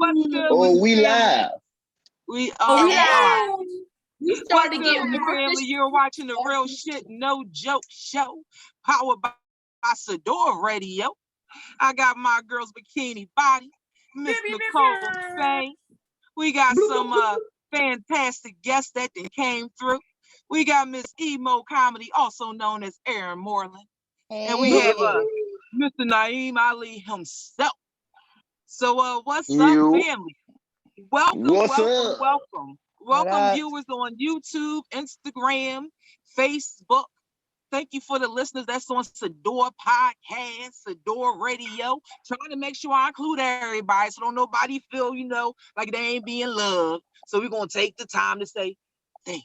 What's good? Oh, we live. We Oh, are. We What's started good, getting family? You're watching the Real Shit No Joke show, powered by Sador Radio. I got my girl's bikini body, Miss Nicole Faye. We got some fantastic guests that came through. We got Miss Emo Comedy, also known as Aaron Moreland. Hey. And we have Mr. NAIM Ali himself. So what's up, family? Welcome. Welcome, viewers on YouTube, Instagram, Facebook. Thank you for the listeners that's on Sador Podcast, Sador Radio. Trying to make sure I include everybody so don't nobody feel, like they ain't being loved. So we're going to take the time to say thank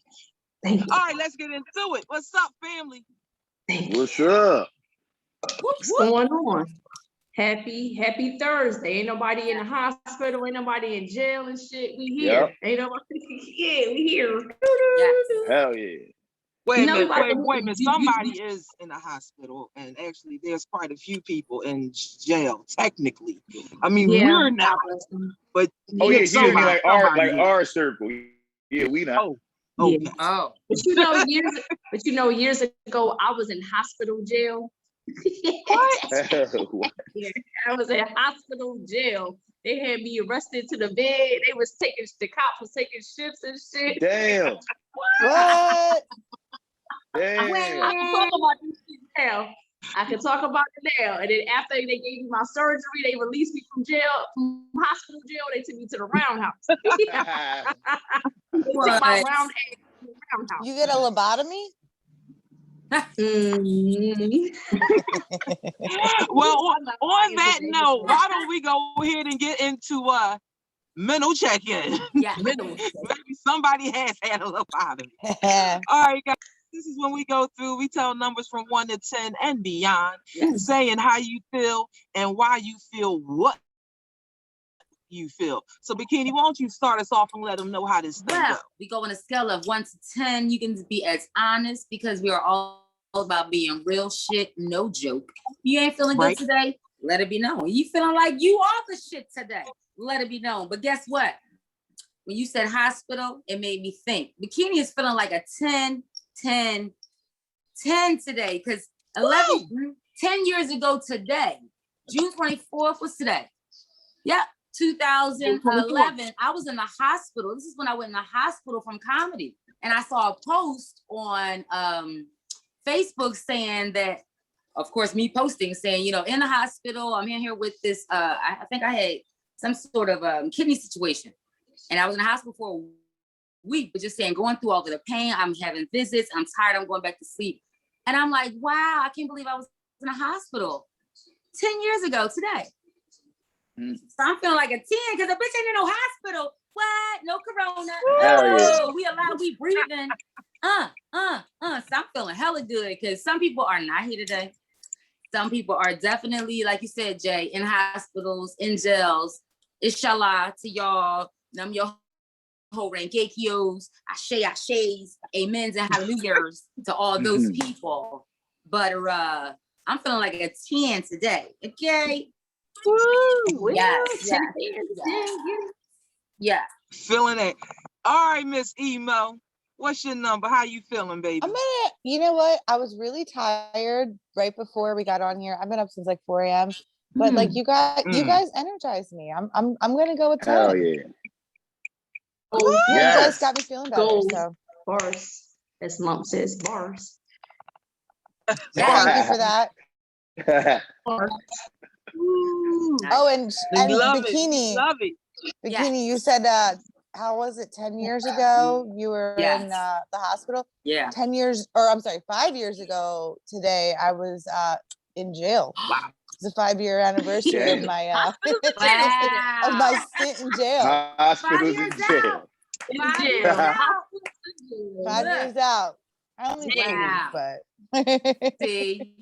you. All right, let's get into it. What's up, family? What's up? What's going on? Happy Thursday. Ain't nobody in the hospital, ain't nobody in jail and shit. We here. Yep. Ain't nobody. Yeah, we here. Yes. Hell yeah. Wait a minute. Somebody is in a hospital, and actually there's quite a few people in jail, technically. I mean, we're not, but like our circle. Yeah, we not. Oh. Yeah. Oh. But years ago, I was in hospital jail. What? Yeah, I was in hospital jail. They had me arrested to the bed. The cops was taking shifts and shit. Damn. What? Damn. I can talk about this shit now. And then after they gave me my surgery, they released me from hospital jail. They took me to the roundhouse. They took my roundhouse. You get a lobotomy? Well, on that note, why don't we go ahead and get into mental check-in? Yeah, Maybe somebody has had a lobotomy. All right, guys. This is when we go through, we tell numbers from 1 to 10 and beyond, saying how you feel and why you feel what you feel. So, Bikini, why don't you start us off and let them know how this thing goes? We go on a scale of 1 to 10. You can be as honest because we are all about being real shit, no joke. You ain't feeling good today? Let it be known. You feeling like you are the shit today? Let it be known. But guess what? When you said hospital, it made me think. Bikini is feeling like a 10 today because 10 years ago today, June 24th was today. Yep, 2011, I was in the hospital. This is when I went in the hospital from comedy. And I saw a post on Facebook saying that, of course, me posting saying, in the hospital, I'm in here with this, I think I had some sort of kidney situation. And I was in the hospital for a week, but just saying, going through all of the pain, I'm having visits, I'm tired, I'm going back to sleep. And I'm like, wow, I can't believe I was in a hospital 10 years ago today. So I'm feeling like a 10 because the bitch ain't in no hospital. What? No corona. No, we breathing. So I'm feeling hella good because some people are not here today. Some people are definitely, like you said, Jay, in hospitals, in jails. Inshallah to y'all. Nam your whole rangekios, ashes, amens, and hallelujahs to all those people. But I'm feeling like a 10 today. Okay. Woo! Yeah. Feeling it. All right, Miss Emo. What's your number? How you feeling, baby? You know what? I was really tired right before we got on here. I've been up since like 4 a.m. But like you guys energized me. I'm gonna go with 10. Hell yeah. You guys got me feeling better. So bars. As Mom says, bars. Thank you for that. Bars. Oh, and Bikini. Love it. Bikini, you said how was it 10 yeyears ago you were in the hospital? Yeah. 10 years, or I'm sorry, 5 years ago today I was in jail. Wow. It's a 5-year anniversary of my of my stint in jail. Hospitals in jail. 5 years out. I only did a week, but see,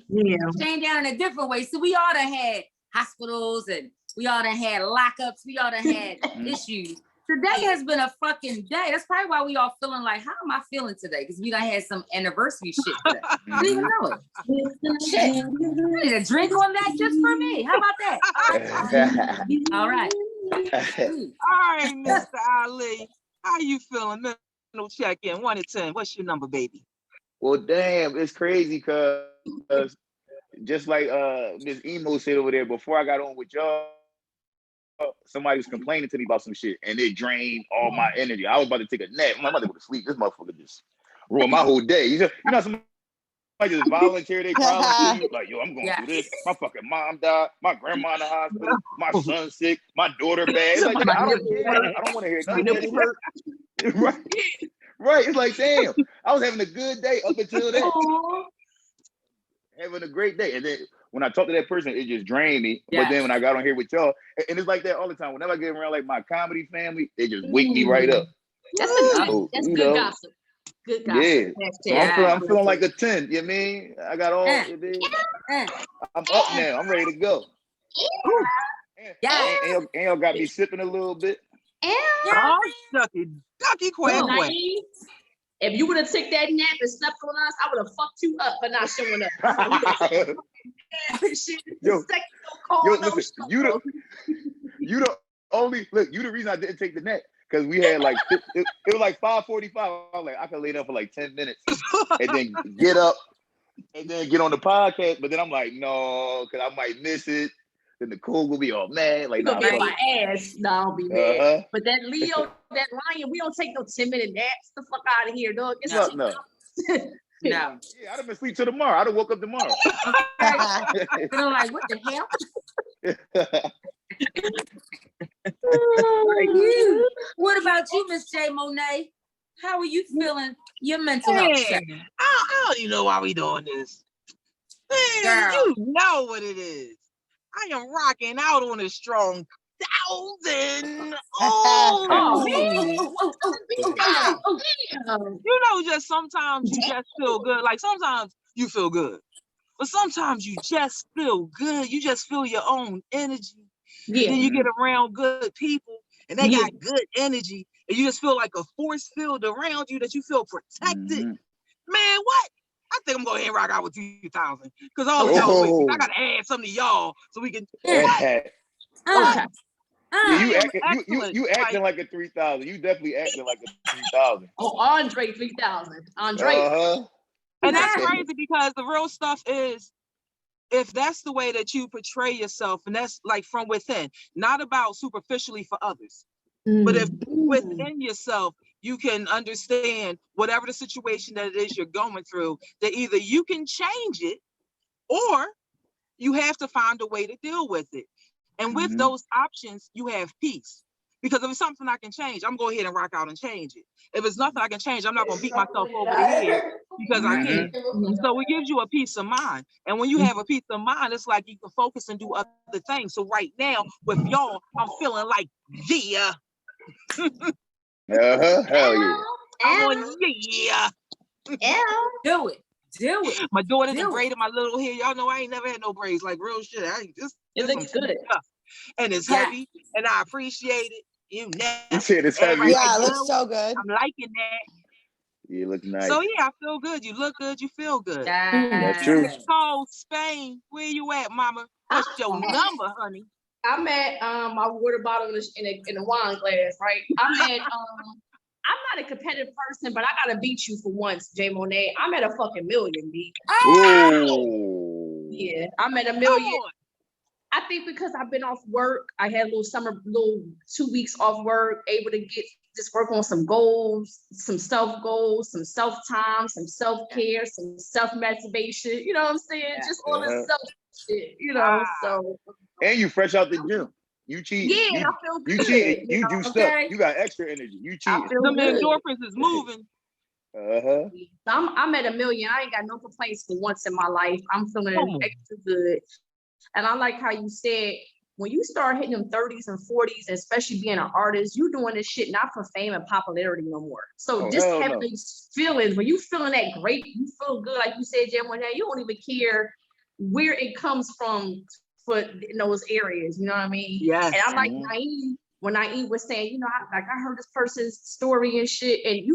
staying down in a different way. So we all done had hospitals and we all done had lockups. We all done had issues. Today has been a fucking day. That's probably why we all feeling like, how am I feeling today? Because we done had some anniversary shit today. I didn't even know it. Shit. I need a drink on that just for me. How about that? All right. right, Mr. Ali, how you feeling? Mental check-in, 1 to 10. What's your number, baby? Well, damn, it's crazy because just like Miss Emo said over there, before I got on with y'all, somebody was complaining to me about some shit, and it drained all my energy. I was about to take a nap. I'm about to go to sleep. This motherfucker just ruined my whole day. You know, somebody just volunteer their problems to you, like, yo, I'm going through this. My fucking mom died. My grandma in the hospital. My son's sick. My daughter bad. It's like, I don't care. I don't want to hear none of that shit. Right. Right. It's like, damn, I was having a good day up until that. Having a great day. And then when I talked to that person, it just drained me. But then when I got on here with y'all, and it's like that all the time. Whenever I get around like my comedy family, they just wake me right up. That's good gossip. Good gossip. Yeah. So I'm feeling like a 10. You know what I mean? I got all. I'm up now. I'm ready to go. And y'all got me sipping a little bit. Oh, ducky, quack. If you would have took that nap and slept on us, I would have fucked you up for not showing up. Listen, you the reason I didn't take the nap, because we had like it was like 5:45. I was like, I can lay down for like 10 minutes and then get up and then get on the podcast. But then I'm like, no, because I might miss it. Then the cool will be all mad. Like, gonna get my ass. No, I'll be mad. But that Leo, that lion, we don't take no 10-minute naps. The fuck out of here, dog. It's no. No. Yeah, I'd have been asleep till tomorrow. I'd have woke up tomorrow. I'm like, what the hell? What about you, Miss J. Monet? How are you feeling? Your mental health check. I don't even know why we doing this. Man, you know what it is. I am rocking out on a strong 1,000. You know, just sometimes you just feel good. Like sometimes you feel good, but sometimes you just feel good. You just feel your own energy. Yeah. Then you get around good people and they got good energy, and you just feel like a force field around you that you feel protected. Man, what? I think I'm going to ahead and rock out with 2,000 because all of y'all, I got to add something to y'all so we can. You acting like a 3,000. You definitely acting like a 3,000. Oh, Andre 3,000. Andre. And that's crazy because the real stuff is, if that's the way that you portray yourself, and that's like from within, not about superficially for others, but if within yourself, you can understand whatever the situation that it is you're going through, that either you can change it or you have to find a way to deal with it. And with those options, you have peace. Because if it's something I can change, I'm going to go ahead and rock out and change it. If it's nothing I can change, I'm not going to beat myself over the head because I can't. So it gives you a peace of mind. And when you have a peace of mind, it's like you can focus and do other things. So right now, with y'all, I'm feeling like, yeah. Hell yeah. I'm on, yeah. Do it. My daughter's braided my little hair. Y'all know I ain't never had no braids, like real shit. It looks good. Stuff. And it's heavy, and I appreciate it. You said it's heavy. Yeah, it looks so good. I'm liking that. You look nice. So yeah, I feel good. You look good. You feel good. That's true. So Spain, where you at, mama? What's your number, honey? I'm at my water bottle in a wine glass, right? I'm not a competitive person, but I gotta beat you for once, J Monet. I'm at a fucking million, B. Yeah, I'm at a million. I think because I've been off work, I had a little 2 weeks off work, able to just work on some goals, some self-goals, some self-time, some self-care, some self-masturbation, you know what I'm saying? Just all this self shit, you know, so. And you fresh out the gym. You cheat. Yeah, I feel good. You cheated. You juiced up. You got extra energy. You cheated. The endorphins is moving. I'm at a million. I ain't got no complaints for once in my life. I'm feeling extra good. And I like how you said, when you start hitting them 30s and 40s, especially being an artist, you doing this shit not for fame and popularity no more. So just having these feelings, when you feeling that great, you feel good, like you said, Jen, one day, you don't even care where it comes from for in those areas, you know what I mean? Yes. And I'm like NAIM, when NAIM was saying, you know, I heard this person's story and shit, and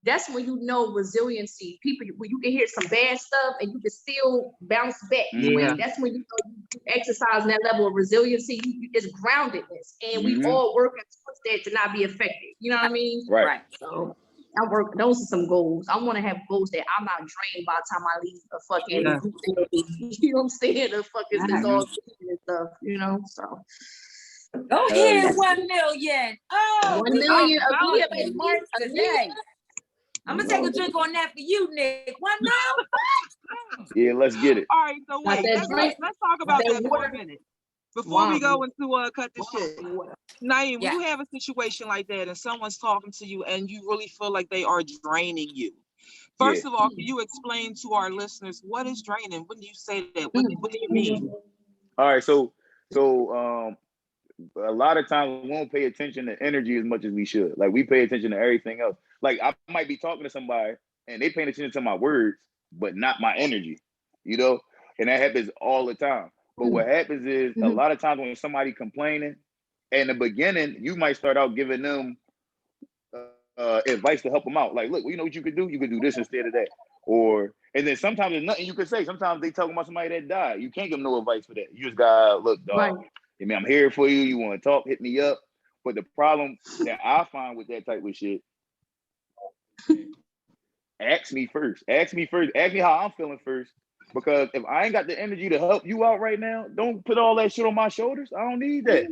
that's when you know resiliency. People, when you can hear some bad stuff and you can still bounce back. Yeah. That's when you know you exercise that level of resiliency. It's groundedness, and we all working towards that to not be affected. You know what I mean? Right. So I work. Those are some goals. I want to have goals that I'm not drained by the time I leave a fucking group therapy. You know what I'm saying? The fucking it's all and stuff. You know, so. Go ahead, 1 million. Oh, 1 million a baby. mark today. I'm gonna take a drink on that for you, Nick. 1 mil. Yeah, let's get it. All right, so wait, let's talk about that for a minute. Before we go into cut the shit. Naim, when you have a situation like that and someone's talking to you and you really feel like they are draining you. First of all, can you explain to our listeners what is draining? When do you say that? What do you mean? All right, so a lot of times we won't pay attention to energy as much as we should. Like we pay attention to everything else. Like I might be talking to somebody and they paying attention to my words, but not my energy, you know? And that happens all the time. But what happens is a lot of times when somebody complaining, in the beginning, you might start out giving them advice to help them out. Like, look, well, you know what you could do? You could do this instead of that. And then sometimes there's nothing you can say. Sometimes they talking about somebody that died. You can't give them no advice for that. You just gotta look, dog. I mean, I'm here for you. You want to talk? Hit me up. But the problem that I find with that type of shit, ask me first. Ask me how I'm feeling first. Because if I ain't got the energy to help you out right now, don't put all that shit on my shoulders. I don't need that.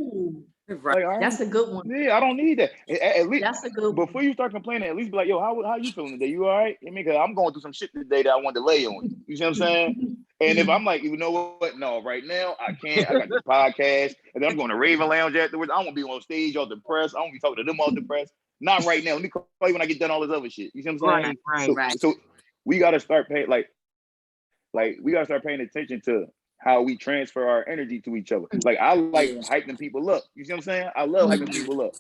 Right. Like, that's a good one. Yeah, I don't need that. At least that's a good before one. you start complaining, at least be like, yo, how you feeling today? You all right? I mean, because I'm going through some shit today that I want to lay on you. You see what I'm saying? And if I'm like, you know what? No, right now I can't. I got this podcast, and then I'm going to Raven Lounge afterwards. I won't be on stage all depressed. I won't be talking to them all depressed. Not right now. Let me call you when I get done all this other shit. You see what I'm saying? Right. So we gotta start paying we gotta start paying attention to how we transfer our energy to each other. Like I like hyping people up. You see what I'm saying? I love hyping people up.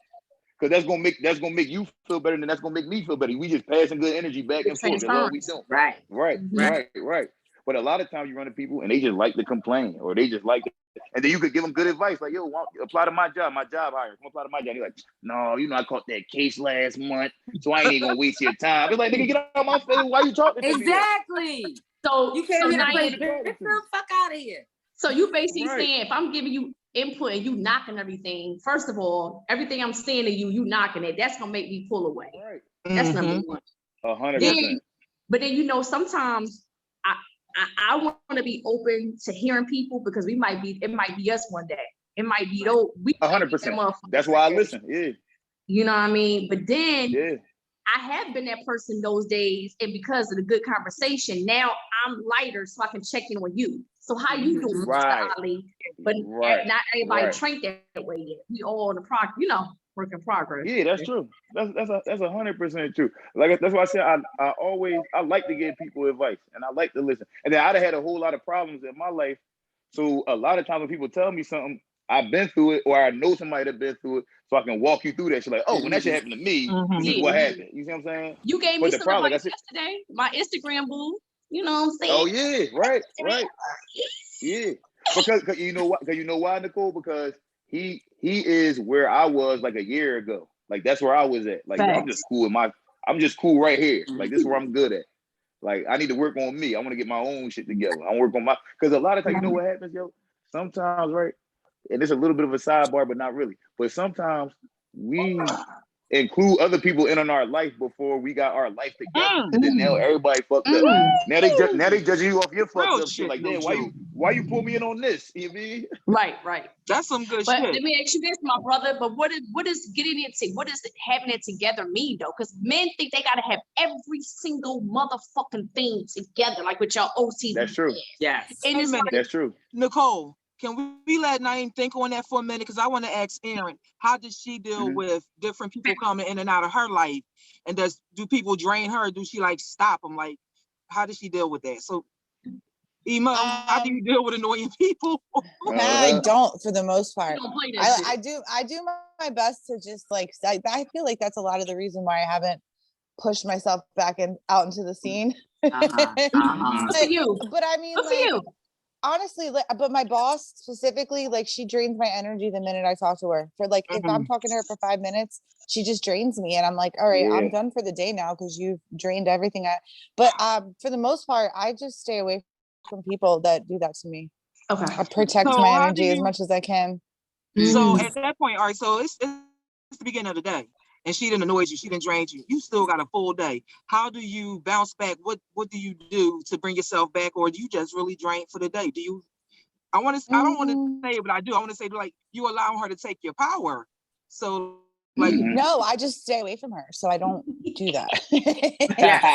Cause that's gonna make you feel better, and that's gonna make me feel better. We just passing good energy back and forth. That's all we do. Right. But a lot of times you run to people and they just like to complain, or they just like it. And then you could give them good advice, like, yo, apply to my job hire. Come apply to my job. You're like, no, you know, I caught that case last month, so I ain't even gonna waste your time. It's like, nigga, get out my face. Why you talking to me? Exactly. So you can't get the fuck out of here. So you basically saying, if I'm giving you input and you knocking everything, first of all, everything I'm saying to you, you knocking it. That's gonna make me pull away. Right. That's number one. 100%. But then, you know, sometimes I want to be open to hearing people, because it might be us one day. It might be those. 100%. That's why I listen. Yeah. You know what I mean? But then I have been that person those days, and because of the good conversation, now I'm lighter, so I can check in with you. So how you doing, Mr. Holly? But not everybody trained that way yet. We all in the work in progress. Yeah, that's true. That's 100% true. Like that's why I said I like to give people advice, and I like to listen. And then I'd have had a whole lot of problems in my life. So a lot of times when people tell me something, I've been through it, or I know somebody that's been through it, so I can walk you through that shit. Like, oh, when that shit happened to me, this is what happened. You see what I'm saying? You gave me some advice yesterday. My Instagram boo. You know what I'm saying? Oh yeah, right. Yeah, because you know what? Because you know why, Nicole? Because he is where I was like a year ago. Like that's where I was at. Like I'm just cool right here. Like this is where I'm good at. Like I need to work on me. I want to get my own shit together. I want to work on because a lot of times, you know what happens, yo? Sometimes, right? And it's a little bit of a sidebar, but not really. But sometimes we include other people in on our life before we got our life together, and then now everybody fucked up. Now they judging you off your fucked up shit. Like, damn, why you pull me in on this? You mean? Right. That's some good shit. But let me ask you this, my brother. But what is having it together mean though? Because men think they gotta have every single motherfucking thing together, like with your OCD. That's true. Yes. And it's that's true. Nicole, can we let Naim think on that for a minute? Because I want to ask Erin, how does she deal with different people coming in and out of her life? And do people drain her? Do she like stop them? Like, how does she deal with that? So, Ema, how do you deal with annoying people? I don't, for the most part. I do my best to just like. I feel like that's a lot of the reason why I haven't pushed myself back out into the scene. Good for you. But I mean, good for you. honestly, but my boss specifically, like, she drains my energy the minute I talk to her. For like, if I'm talking to her for 5 minutes, she just drains me, and I'm like, all right, I'm done for the day now because you've drained everything. But for the most part, I just stay away from people that do that to me. Okay. I protect my energy as much as I can. So at that point, all right, so it's the beginning of the day, and she didn't annoy you, she didn't drain you. You still got a full day. How do you bounce back? What do you do to bring yourself back, or do you just really drain for the day? Do you? I don't want to say it, but I do. I want to say, like, you allow her to take your power. So, like, no, I just stay away from her, so I don't do that.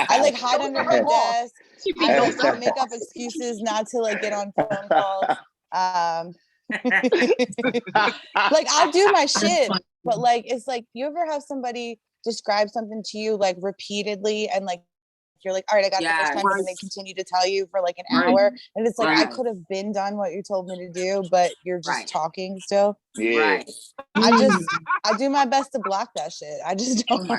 I like hide under my desk. I make up excuses not to like get on phone calls. Like, I'll do my shit, but like, it's like, you ever have somebody describe something to you like repeatedly, and like you're like, all right, I got it the first time, but then they continue to tell you for like an hour, and it's like, I could have been done what you told me to do, but you're just talking still. I do my best to block that shit. I just don't.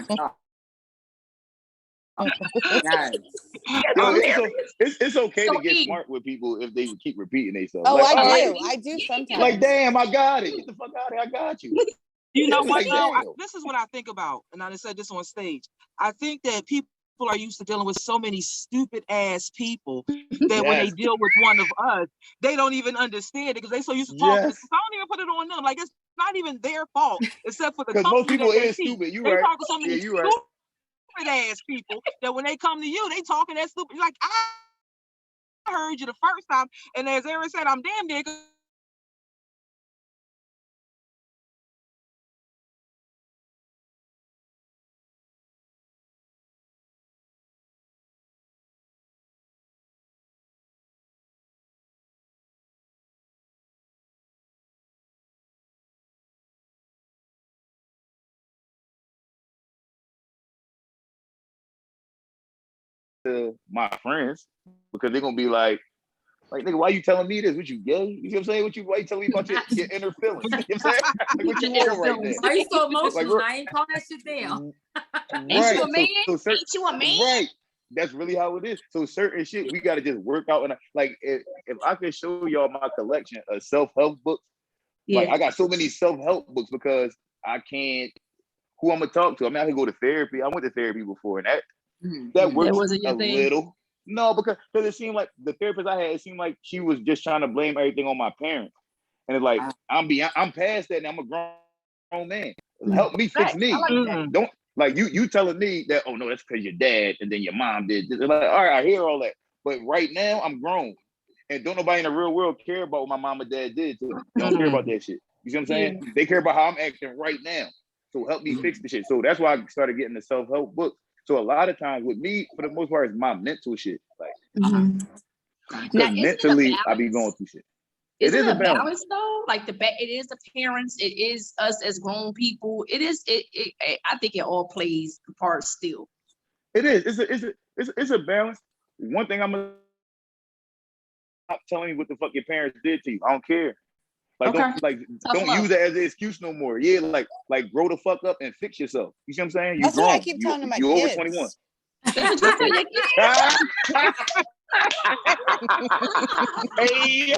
It's okay to get smart with people if they keep repeating themselves. Oh, like, I do sometimes. Like, damn, I got it. Get the fuck out of here. I got you. You know what? Like, this is what I think about, and I just said this on stage. I think that people are used to dealing with so many stupid ass people that when they deal with one of us, they don't even understand it because they so used to talking. So I don't even put it on them. Like, it's not even their fault, except for the company most people that they is keep. stupid. You they right. talk to so many stupid ass people that when they come to you, they talking that stupid. Like, I heard you the first time, and as Aaron said, I'm damn near to my friends because they're gonna be like, nigga, why you telling me this? What you gay? You see what I'm saying? Why you telling me about your inner feelings? You know what I'm saying? Like, what you on right now? Why you so emotional? Like, I ain't calling that shit down. Ain't you a man? Ain't you a man? Right. That's really how it is. So certain shit we gotta just work out. And like, if I could show y'all my collection of self-help books, like, I got so many self-help books because I can't. Who I'm gonna talk to? I mean, I can go to therapy. I went to therapy before, and that works a little. No, because it seemed like the therapist I had, it seemed like she was just trying to blame everything on my parents. And it's like, I'm past that now. I'm a grown man. Help me fix me. Like, don't, like, you telling me that, oh no, that's because your dad and then your mom did this. Like, all right, I hear all that. But right now I'm grown. And don't nobody in the real world care about what my mom and dad did to me. They don't care about that shit. You see what I'm saying? They care about how I'm acting right now. So help me fix the shit. So that's why I started getting the self-help books. So a lot of times with me, for the most part, it's my mental shit. Like, because mentally, I be going through shit. Is it a balance though? Like, it is the parents, it is us as grown people. It is. I think it all plays a part still. It is. It's a balance. One thing I'm not telling you what the fuck your parents did to you. I don't care. Like, don't use it as an excuse no more. Yeah, like grow the fuck up and fix yourself. You see what I'm saying? That's what I keep telling my kids. You over 21. Hey,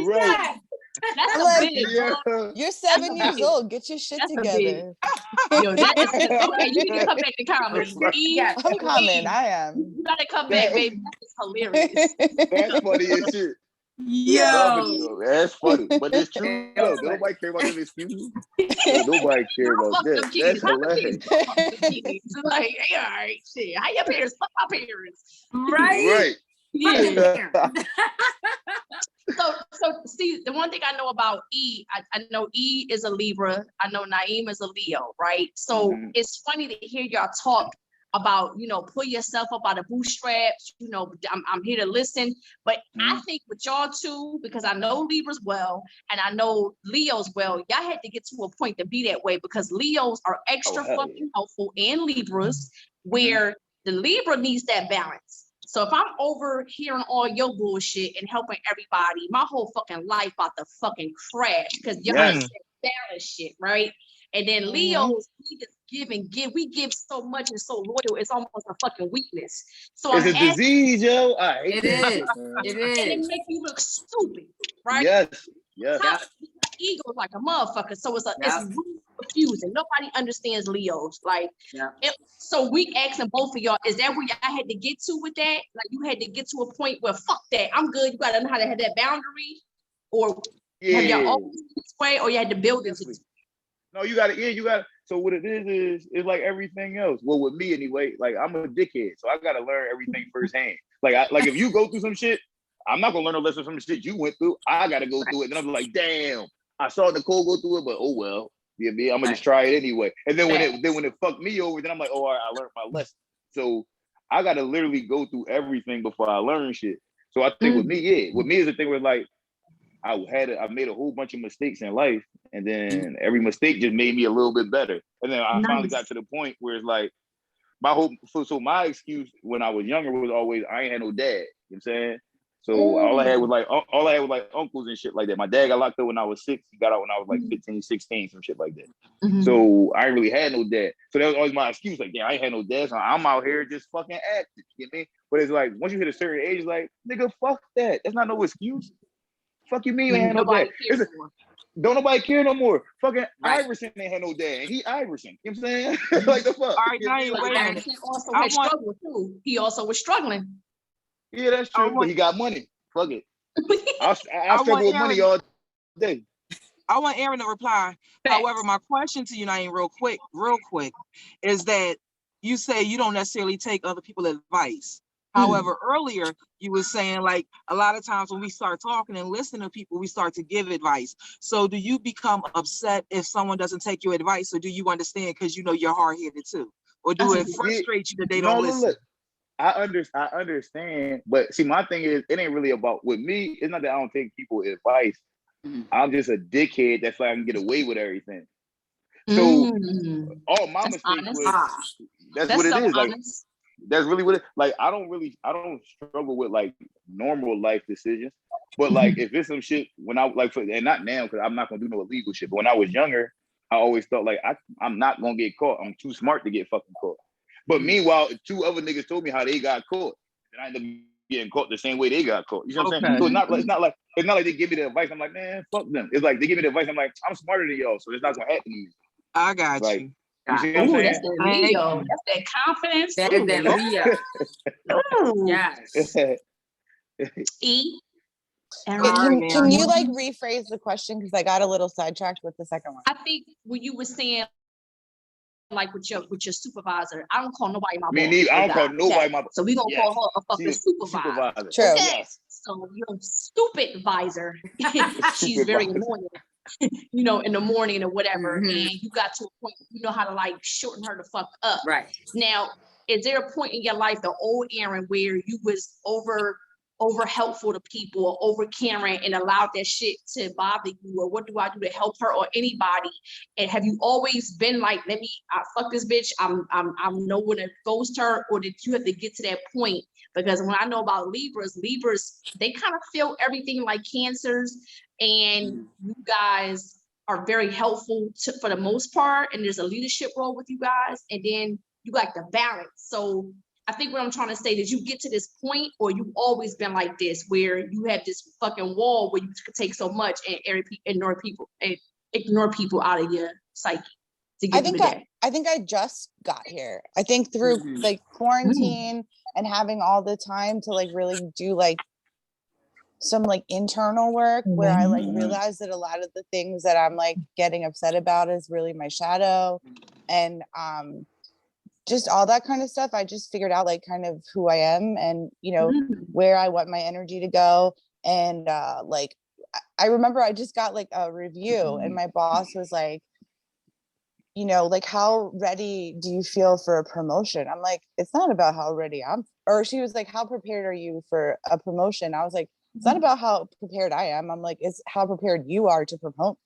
right. That's like, you're 7 years old. Get your shit together. Yo, that is okay. You need to come back to comments. I'm coming. I am. You gotta come back, baby. That is hilarious. That's funny as shit. Yo, that's funny, but it's true. Though. Nobody care about them excuses. Nobody care about that. That's hilarious. It's like, hey, all right, shit. How your parents? Fuck my parents. Right. Yeah. So see, the one thing I know about E, I know E is a Libra. I know NAIM is a Leo, right? So it's funny to hear y'all talk about, pull yourself up out of bootstraps. I'm here to listen. But I think with y'all too, because I know Libras well, and I know Leos well, y'all had to get to a point to be that way because Leos are extra fucking helpful and Libras, where the Libra needs that balance. So if I'm over hearing all your bullshit and helping everybody, my whole fucking life about to fucking crash because y'all said balance shit, right? And then Leos, we just give. We give so much and so loyal. It's almost a fucking weakness. So it's a disease, yo. I hate that shit, man. It and it is. make you look stupid, right? Yes. Top ego like a motherfucker. So it's really confusing. Nobody understands Leos. Like, so we asking both of y'all, is that where y'all had to get to with that? Like, you had to get to a point where fuck that, I'm good. You gotta know how to have that boundary, or have y'all always been this way, or you had to build it? No, you gotta. Yeah, you gotta. So what it is it's like everything else. Well, with me anyway, like I'm a dickhead, so I gotta learn everything firsthand. Like if you go through some shit, I'm not gonna learn a lesson from the shit you went through. I gotta go through it. And I'm like, damn, I saw Nicole go through it, but oh well. Yeah, me, I'm gonna just try it anyway. And then when it fucked me over, then I'm like, oh, all right, I learned my lesson. So I gotta literally go through everything before I learn shit. So I think with me is the thing where like I made a whole bunch of mistakes in life, and then every mistake just made me a little bit better. And then I finally got to the point where it's like my excuse when I was younger was always I ain't had no dad. You know what I'm saying? So all I had was like uncles and shit like that. My dad got locked up when I was 6. He got out when I was like 15, 16, some shit like that. So I ain't really had no dad. So that was always my excuse. Like, yeah, I ain't had no dad. So I'm out here just fucking acting. You know what I mean? But it's like once you hit a certain age, it's like, nigga, fuck that. That's not no excuse. Fuck you mean you ain't had no dad? Don't nobody care no more. Fucking Iverson ain't had no dad, and he Iverson. You know what I'm saying? Like the fuck. All right, now you wait a minute. Also had struggle too. He also was struggling. Yeah, that's true. But he got money. Fuck it. I struggle with money all day. I want Aaron to reply. However, my question to you, Naeem, real quick, is that you say you don't necessarily take other people's advice. However, earlier you were saying like a lot of times when we start talking and listening to people, we start to give advice. So do you become upset if someone doesn't take your advice, or do you understand because you know you're hard-headed too? Or do it frustrate you that they don't listen? Look. I understand, but see, my thing is, it ain't really about with me. It's not that I don't take people advice. I'm just a dickhead that's like I can get away with everything. So all my mistakes that's what it is. Like that's really what it like. I don't struggle with like normal life decisions. But like if it's some shit when I like and not now because I'm not gonna do no illegal shit. But when I was younger, I always thought like I'm not gonna get caught. I'm too smart to get fucking caught. But meanwhile, 2 other niggas told me how they got caught, and I ended up getting caught the same way they got caught. You know what I'm saying? So it's not like they give me the advice. I'm like, man, fuck them. It's like they give me the advice. I'm like, I'm smarter than y'all, so it's not gonna happen to me. I got like, you. You see what I'm saying? That's that Leo. That's that confidence. That is that Leo. Yes. E. Can you like rephrase the question because I got a little sidetracked with the second one? I think when you were saying like with your supervisor, I don't call nobody my boss. I don't call nobody my boss. So we gonna call her a fucking supervisor. True. Okay. Yes. So your stupid advisor, she's very annoying. You know, in the morning or whatever, and you got to a point you know how to like shorten her the fuck up. Right. Now, is there a point in your life, the old Aaron, where you was over helpful to people or over caring and allowed that shit to bother you, or what do I do to help her or anybody? And have you always been like, fuck this bitch, I'm know when to ghost her, or did you have to get to that point? Because when I know about Libras, they kind of feel everything like Cancers, and you guys are very helpful for the most part, and there's a leadership role with you guys, and then you like the balance. So I think what I'm trying to say is you get to this point, or you've always been like this, where you have this fucking wall where you could take so much and ignore people out of your psyche to get through the day. I think I just got here. I think through like quarantine and having all the time to like really do like some like internal work where I like realized that a lot of the things that I'm like getting upset about is really my shadow, and just all that kind of stuff. I just figured out like kind of who I am and, you know, where I want my energy to go. And like, I remember I just got like a review and my boss was like, you know, like, how ready do you feel for a promotion? I'm like, it's not about how ready or she was like, how prepared are you for a promotion? I was like, it's not about how prepared I am. I'm like, it's how prepared you are to promote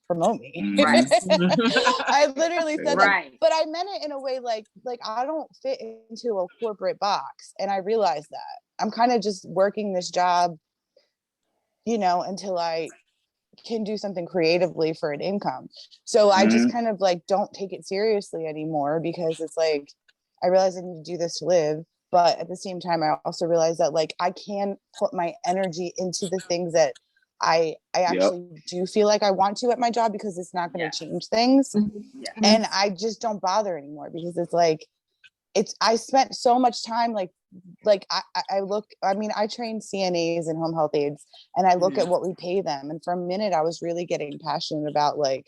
me. Right. I literally said that, but I meant it in a way like I don't fit into a corporate box. And I realized that I'm kind of just working this job, you know, until I can do something creatively for an income. So I just kind of like don't take it seriously anymore, because it's like I realize I need to do this to live, but at the same time I also realize that like I can put my energy into the things that I actually do feel like I want to at my job, because it's not going to change things. And I just don't bother anymore, because it's like I spent so much time like I train CNAs and home health aides, and I look at what we pay them, and for a minute I was really getting passionate about like,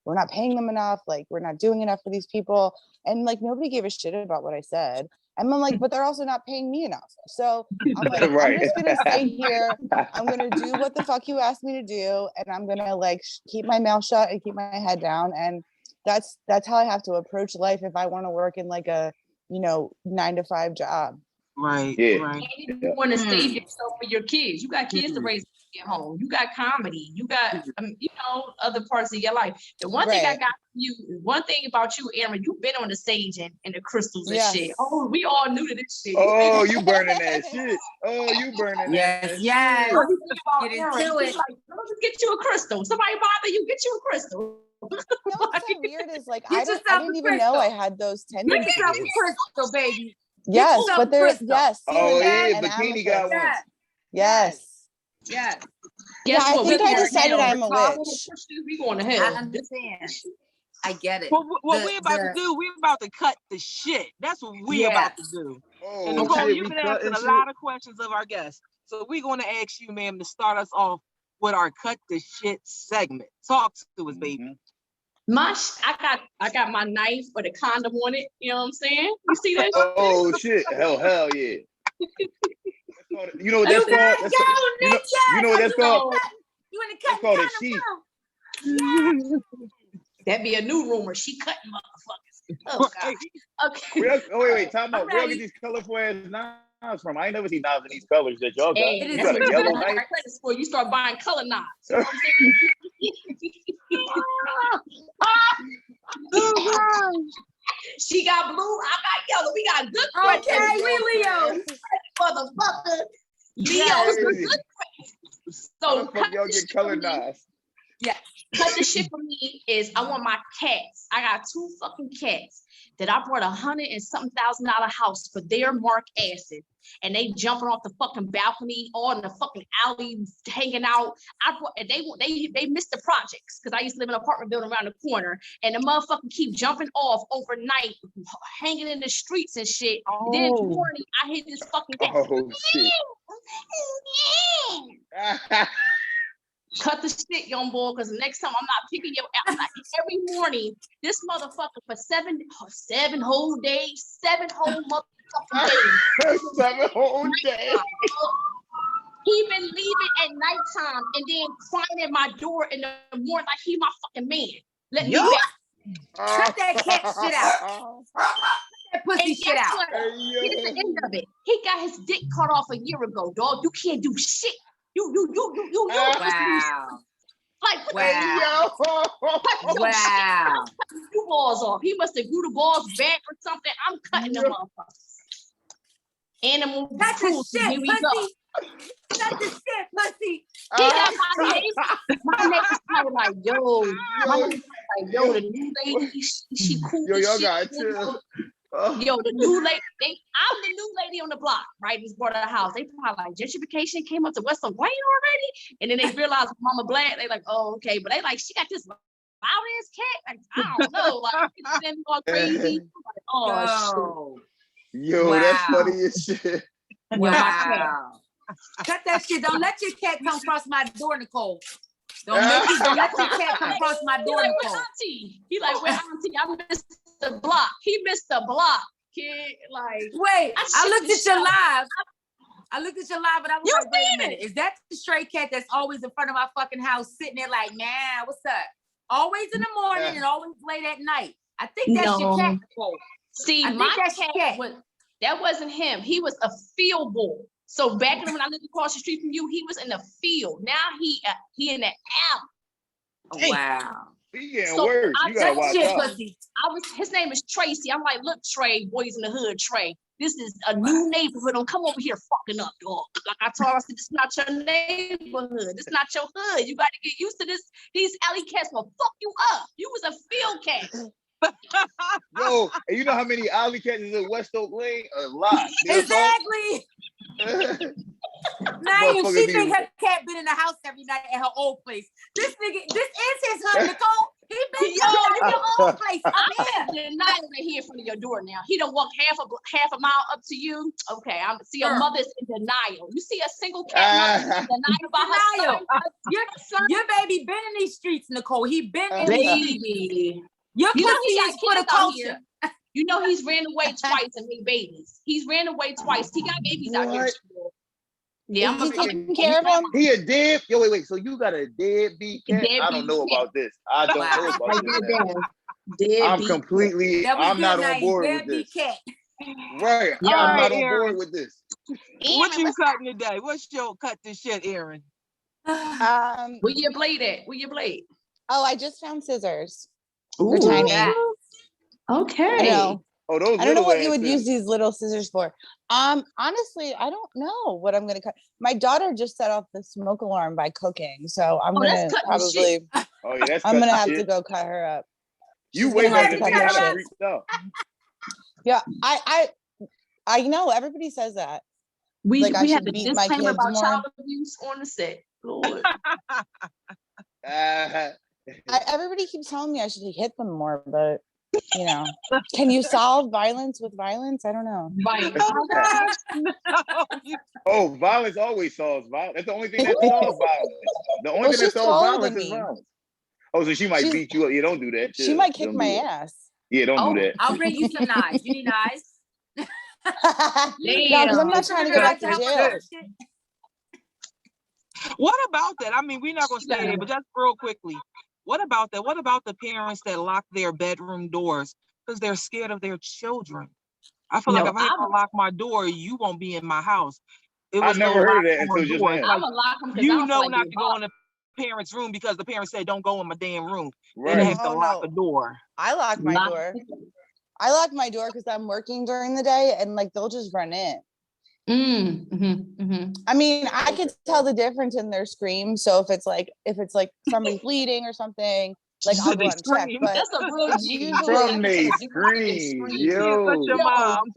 we're not paying them enough, like we're not doing enough for these people, and like nobody gave a shit about what I said. And I'm like, but they're also not paying me enough. So I'm like, I'm just gonna stay here. I'm gonna do what the fuck you asked me to do, and I'm gonna like keep my mouth shut and keep my head down. And that's how I have to approach life if I want to work in like a 9-to-5 job. Right. And you want to save yourself for your kids. You got kids to raise at home. You got comedy. You got other parts of your life. The one thing I got from you, one thing about you, Aaron, you've been on the stage and the crystals and shit. Oh, we all new to this shit. Oh, you burning that shit. Oh, you burning that shit. Get into it. Like, get you a crystal. Somebody bother you, get you a crystal. What's so weird is like I didn't even know I had those tendencies. Get yourself a crystal, baby. Yes, but there's Oh yeah, bikini got one. Yes. Yeah, I think I decided I'm a witch. We going ahead. I understand. I get it. What we're about to do, we're about to cut the shit. That's what we're about to do. And Nicole, you've been asking a lot of questions of our guests. So we're going to ask you, ma'am, to start us off with our cut the shit segment. Talk to us, baby. I got my knife with a condom on it. You know what I'm saying? You see that? Oh shit! Hell yeah! You know what that's called? You know what that's called? You in the that's called a sheath. That'd be a new rumor. She cutting motherfuckers. Oh god. Okay. Wait. Time out. Where get these colorful ass knives from? I ain't never seen knives in these colors that y'all got. Hey, you got a yellow knife. You start buying color knives. She got blue, I got yellow. We got good credit. Okay, we Leos. Motherfucker. Leos are good credit. So y'all get color knives. Yeah. Cut the shit for me is I want my cats. I got 2 fucking cats that I brought $100 and something $1,000 house for their mark acid. And they jumping off the fucking balcony, all in the fucking alley, hanging out. They missed the projects because I used to live in an apartment building around the corner, and the motherfucker keep jumping off overnight, hanging in the streets and shit. Oh. Then this morning I hit this fucking cat. Oh shit. Cut the shit, young boy, because next time I'm not picking you out. Every morning, this motherfucker for 7 whole days, 7 whole motherfucking days. 7 whole days. He been leaving at nighttime and then crying at my door in the morning like he my fucking man. Let me back. Cut that cat shit out. Cut that pussy shit out. Here's the end of it. He got his dick cut off a year ago, dog. You can't do shit. You. Wow. Like, wow. Wow. Two balls off. He must have grew the balls back or something. I'm cutting them off. Animal cruelty. Here we go. Cut the shit, pussy. He got my name. My name is kind of like, yo. My name is like, yo, the new lady, she cool. Yo, y'all got chill. Yo, the new lady, I'm the new lady on the block, right? Just bought a house. They probably like gentrification came up to Western Wayne already. And then they realized Mama Black, they like, oh, okay. But they like, she got this loud ass cat. Like, I don't know. Like, it's been all crazy. Like, oh, shit. Yo, wow. That's funny as shit. Wow. Cut that shit. Don't let your cat come across my door, Nicole. Don't let your cat come across my door, Nicole. Auntie? He like, where auntie? I missed the block. He missed the block, kid. Like, wait, I looked at your live. I looked at your live, but I was like, wait a minute. Is that the stray cat that's always in front of my fucking house, sitting there like, man, what's up? Always in the morning and always late at night. I think that's your cat, Nicole. See, my cat that wasn't him. He was a field bull. So back when I lived across the street from you, he was in the field. Now he in the alley. Oh, wow. He getting worse. You gotta watch out. His name is Tracy. I'm like, look, Trey, boys in the hood, Trey. This is a new neighborhood. Don't come over here fucking up, dog. Like I told her, I said, this is not your neighborhood. This is not your hood. You got to get used to this. These alley cats will fuck you up. You was a field cat. Yo, and you know how many alley cats is in West Oak Lane? A lot. Exactly. Naim, she think her cat been in the house every night at her old place. This nigga, this is his hood, Nicole. He been in your old place up here. Denial right here in front of your door now. He don't walk half a mile up to you. Okay, I see your mother's in denial. You see a single cat mother in denial by her son. Your baby been in these streets, Nicole. He been in these streets. Your pussy is for the culture. You know he's ran away twice and made babies. He's ran away twice. He got babies out here. Yeah, I'm taking care of him. He a dead. Yo, wait. So you got a deadbeat cat? I don't know about this. I don't know about this. I'm completely. I'm not on board with this. Right. I'm not on board with this. What you cutting today? What's your cut this shit, Aaron? Where your blade at? Where your blade? Oh, I just found scissors. They're tiny. Okay. Oh, those. I don't know what you would use these little scissors for. Honestly, I don't know what I'm gonna cut. My daughter just set off the smoke alarm by cooking, so I'm gonna probably. Oh yeah, that's. I'm gonna have to go cut her up. You way better than me. I freaked out. Yeah, I know. Everybody says that. We have a disclaimer about child abuse on the set. Lord. Everybody keeps telling me I should hit them more, but you know, can you solve violence with violence? I don't know. Oh, violence always solves violence. That's the only thing that solves violence. The only thing that solves violence is violence. Oh, so she might beat you up. You don't do that. She might kick my ass. Yeah, don't do that. I'll bring you some knives. You need knives? No, because I'm not trying to go back to jail. What about that? I mean, we're not gonna stay there, but just real quickly. What about that? What about the parents that lock their bedroom doors because they're scared of their children? I feel like if I have to lock my door, you won't be in my house. I never heard of that until just now. I'm gonna lock them. You know not to go in the parents' room because the parents said don't go in my damn room. Right. They have to lock the door. I lock my door. I lock my door because I'm working during the day and like they'll just run in. I mean, I can tell the difference in their screams. So if it's like somebody bleeding or something, like I'll go and check. But that's a real from they scream, yo. Your mom.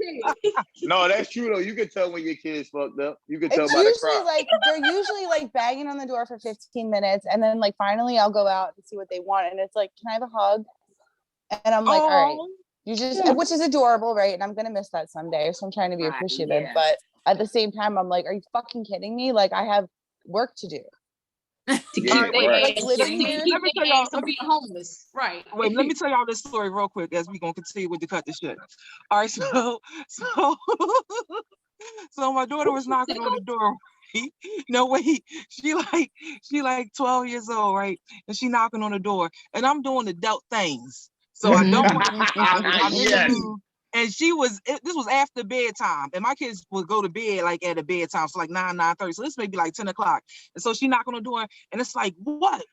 No, that's true though. You can tell when your kid's fucked up. You can tell it's by the usually cry. Like they're usually like banging on the door for 15 minutes, and then like finally I'll go out and see what they want, and it's like, can I have a hug? And I'm like, all right, you just, which is adorable, right? And I'm gonna miss that someday, so I'm trying to be appreciative, but at the same time, I'm like, are you fucking kidding me? Like I have work to do. Let me tell y'all, homeless. Right. Wait, let me tell y'all this story real quick as we gonna continue with the cut the shit. All right, so my daughter was knocking on the door. No, wait, she like 12 years old, right? And she knocking on the door, and I'm doing adult things. So I don't want I'm in the mood. And this was after bedtime, and my kids would go to bed like at a bedtime, so like 9:30. So this may be like 10 o'clock. And so she knocked on the door, and it's like, what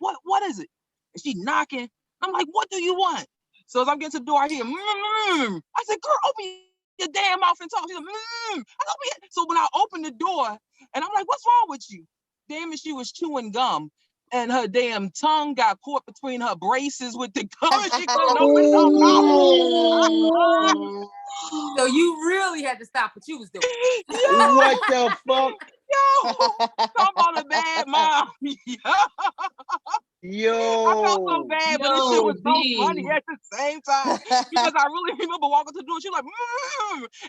is it? And she knocking. I'm like, what do you want? So as I'm getting to the door, I hear, I said, girl, open your damn mouth and talk. She's like, I open it. So when I opened the door, and I'm like, what's wrong with you? Damn it, she was chewing gum. And her damn tongue got caught between her braces with the gum. She couldn't open her mouth. So you really had to stop what you was doing. Yo, what the fuck? Yo, talk about a bad mom. Yo. I felt so bad, but this shit was so funny at the same time. Because I really remember walking to the door. She was like,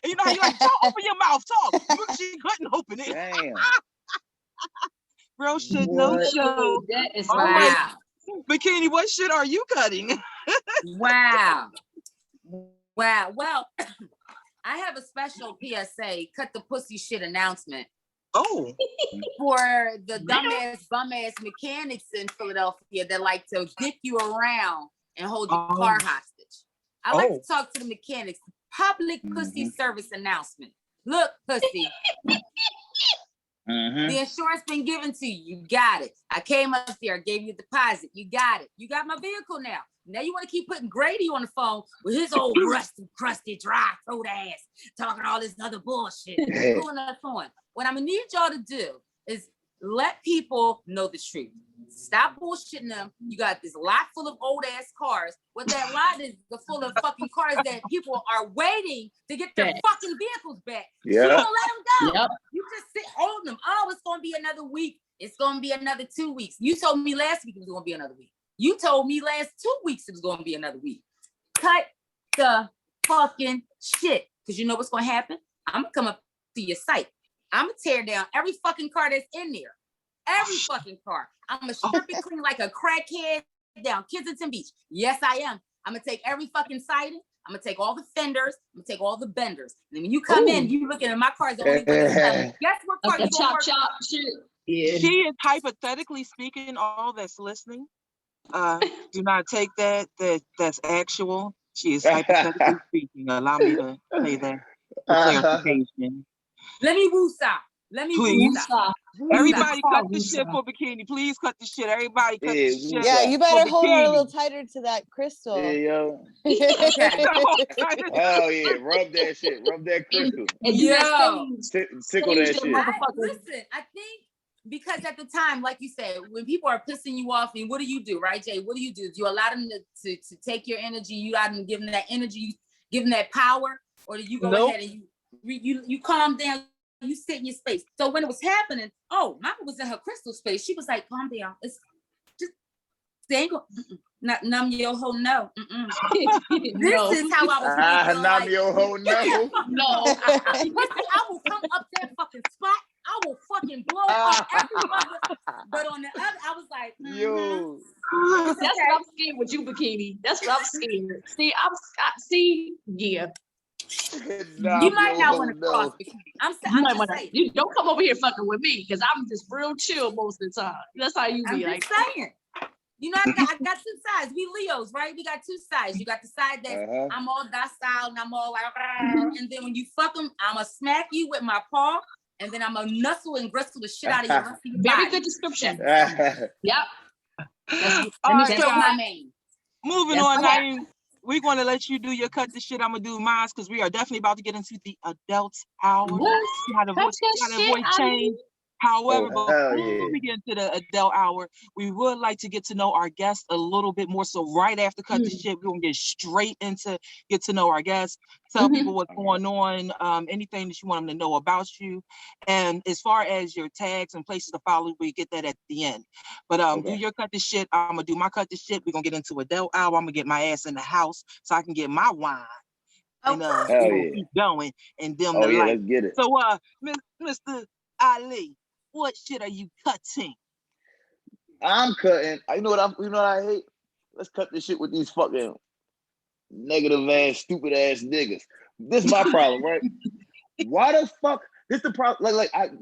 and you know how you like, don't open your mouth, talk. She couldn't open it. Damn. Real shit, no show. That is wow. Bikini, what shit are you cutting? Wow. Well, I have a special PSA, cut the pussy shit announcement. Oh. For the dumbass, bum-ass mechanics in Philadelphia that like to dick you around and hold your car hostage. I like to talk to the mechanics. Public pussy service announcement. Look, pussy. The insurance been given to you. You got it. I came up there, gave you a deposit. You got it. You got my vehicle now. Now you want to keep putting Grady on the phone with his old rusty, crusty, dry throat ass, talking all this other bullshit. Pulling us on. What I'm gonna need y'all to do is let people know the truth. Stop bullshitting them. You got this lot full of old ass cars. What that lot is full of fucking cars that people are waiting to get their fucking vehicles back. Yeah. You don't let them go. Yep. You just sit holding them. Oh, it's gonna be another week. It's gonna be another 2 weeks. You told me last week it was gonna be another week. You told me last 2 weeks it was gonna be another week. Cut the fucking shit. Because you know what's gonna happen? I'm gonna come up to your site. I'm gonna tear down every fucking car that's in there. Every fucking car. I'm gonna strip it clean like a crackhead down Kensington Beach. Yes, I am. I'm gonna take every fucking siding. I'm gonna take all the fenders. I'm gonna take all the benders. And then when you come in, you looking at my car's the only thing that's guess what car you gonna work shit. Yeah. She is hypothetically speaking, all that's listening. Do not take that's actual. She is hypothetically speaking. Allow me to say that for clarification. Let me woosah. Let me woosah. Everybody cut the shit for Bikini. Please cut the shit. Everybody cut the shit. Yeah, you better hold her a little tighter to that crystal. Yeah, yo. Oh yeah, rub that shit. Rub that crystal. Tickle that shit. Listen, I think because at the time, like you said, when people are pissing you off, and what do, right, Jay? What do? Do you allow them to take your energy? You allow them to give them that energy, give them that power, or do you go ahead and you calm down? You sit in your space. So when it was happening, Mama was in her crystal space. She was like, calm down. It's just, they ain't go, not numb your whole no. This is how I was. Numb your whole no. No. I will come up that fucking spot. I will fucking blow up everyone. But on the other, I was like, yo. That's what I'm scared with you, Bikini. That's what I'm scared. See, yeah. You might not want to cross Bikini. I'm saying. You don't come over here fucking with me because I'm just real chill most of the time. That's how you be. I'm just saying. You know, I got two sides. We Leos, right? We got two sides. You got the side that I'm all docile and I'm all like, and then when you fuck them, I'ma smack you with my paw, and then I'ma nuzzle and gristle the shit out of your rest of your Very body. good description. Yep. That's my main. Moving on, NAIM. We're going to let you do your cut the shit. I'm going to do mine because we are definitely about to get into the adults hour. See how the voice change. However, before we get into the adult hour, we would like to get to know our guests a little bit more. So right after cut the shit, we're going to get straight into get to know our guests, tell people what's going on, anything that you want them to know about you. And as far as your tags and places to follow, we get that at the end. But do your cut the shit. I'm going to do my cut the shit. We're going to get into adult hour. I'm going to get my ass in the house so I can get my wine. And keep going and them the light. Let's get it. So Mr. Ali, what shit are you cutting? I'm cutting. You know what I hate? Let's cut this shit with these fucking negative ass, stupid ass niggas. This is my problem, right? Why the fuck? This the problem.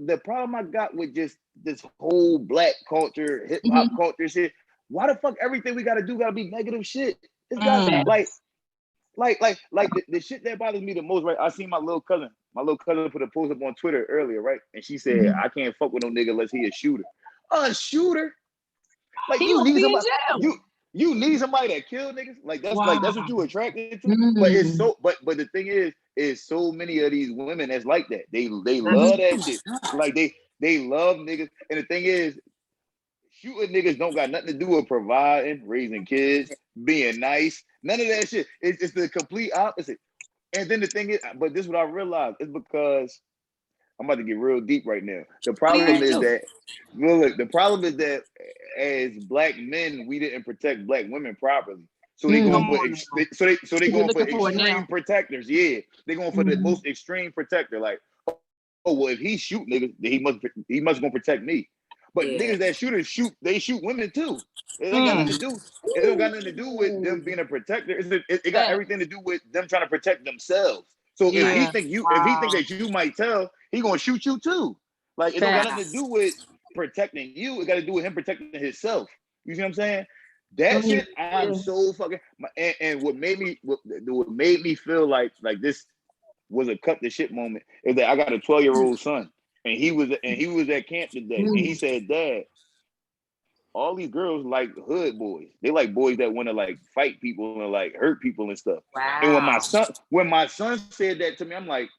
The problem I got with just this whole black culture, hip hop culture shit. Why the fuck everything we gotta do gotta be negative shit? It's gotta the shit that bothers me the most, right? I seen my little cousin put a post up on Twitter earlier, right? And she said, I can't fuck with no nigga unless he a shooter. A shooter? Like you need somebody. You need somebody that kill niggas. Like that's what you attracted to. But it's so. But the thing is so many of these women that's like that. They love that shit. Like they love niggas. And the thing is, shooting niggas don't got nothing to do with providing, raising kids, being nice. None of that shit. It's the complete opposite. And then the thing is, but this is what I realized. It's because I'm about to get real deep right now. The problem is that, the problem is that as black men, we didn't protect black women properly. So they going for extreme protectors. Yeah, they going for the most extreme protector. Like, well, if he shoot niggas, then he must gonna protect me. But niggas that shoot women too. It ain't got nothing to do. It don't got nothing to do with them being a protector. It got everything to do with them trying to protect themselves. So if he think that you might tell, he gonna shoot you too. Like it don't got nothing to do with protecting you. It got to do with him protecting himself. You see what I'm saying? That shit, I'm so fucking. And what made me feel like this was a cut the shit moment is that I got a 12-year-old son, and he was at camp today, and he said, Dad, all these girls like hood boys. They like boys that want to like fight people and like hurt people and stuff. Wow. And when my son said that to me, I'm like,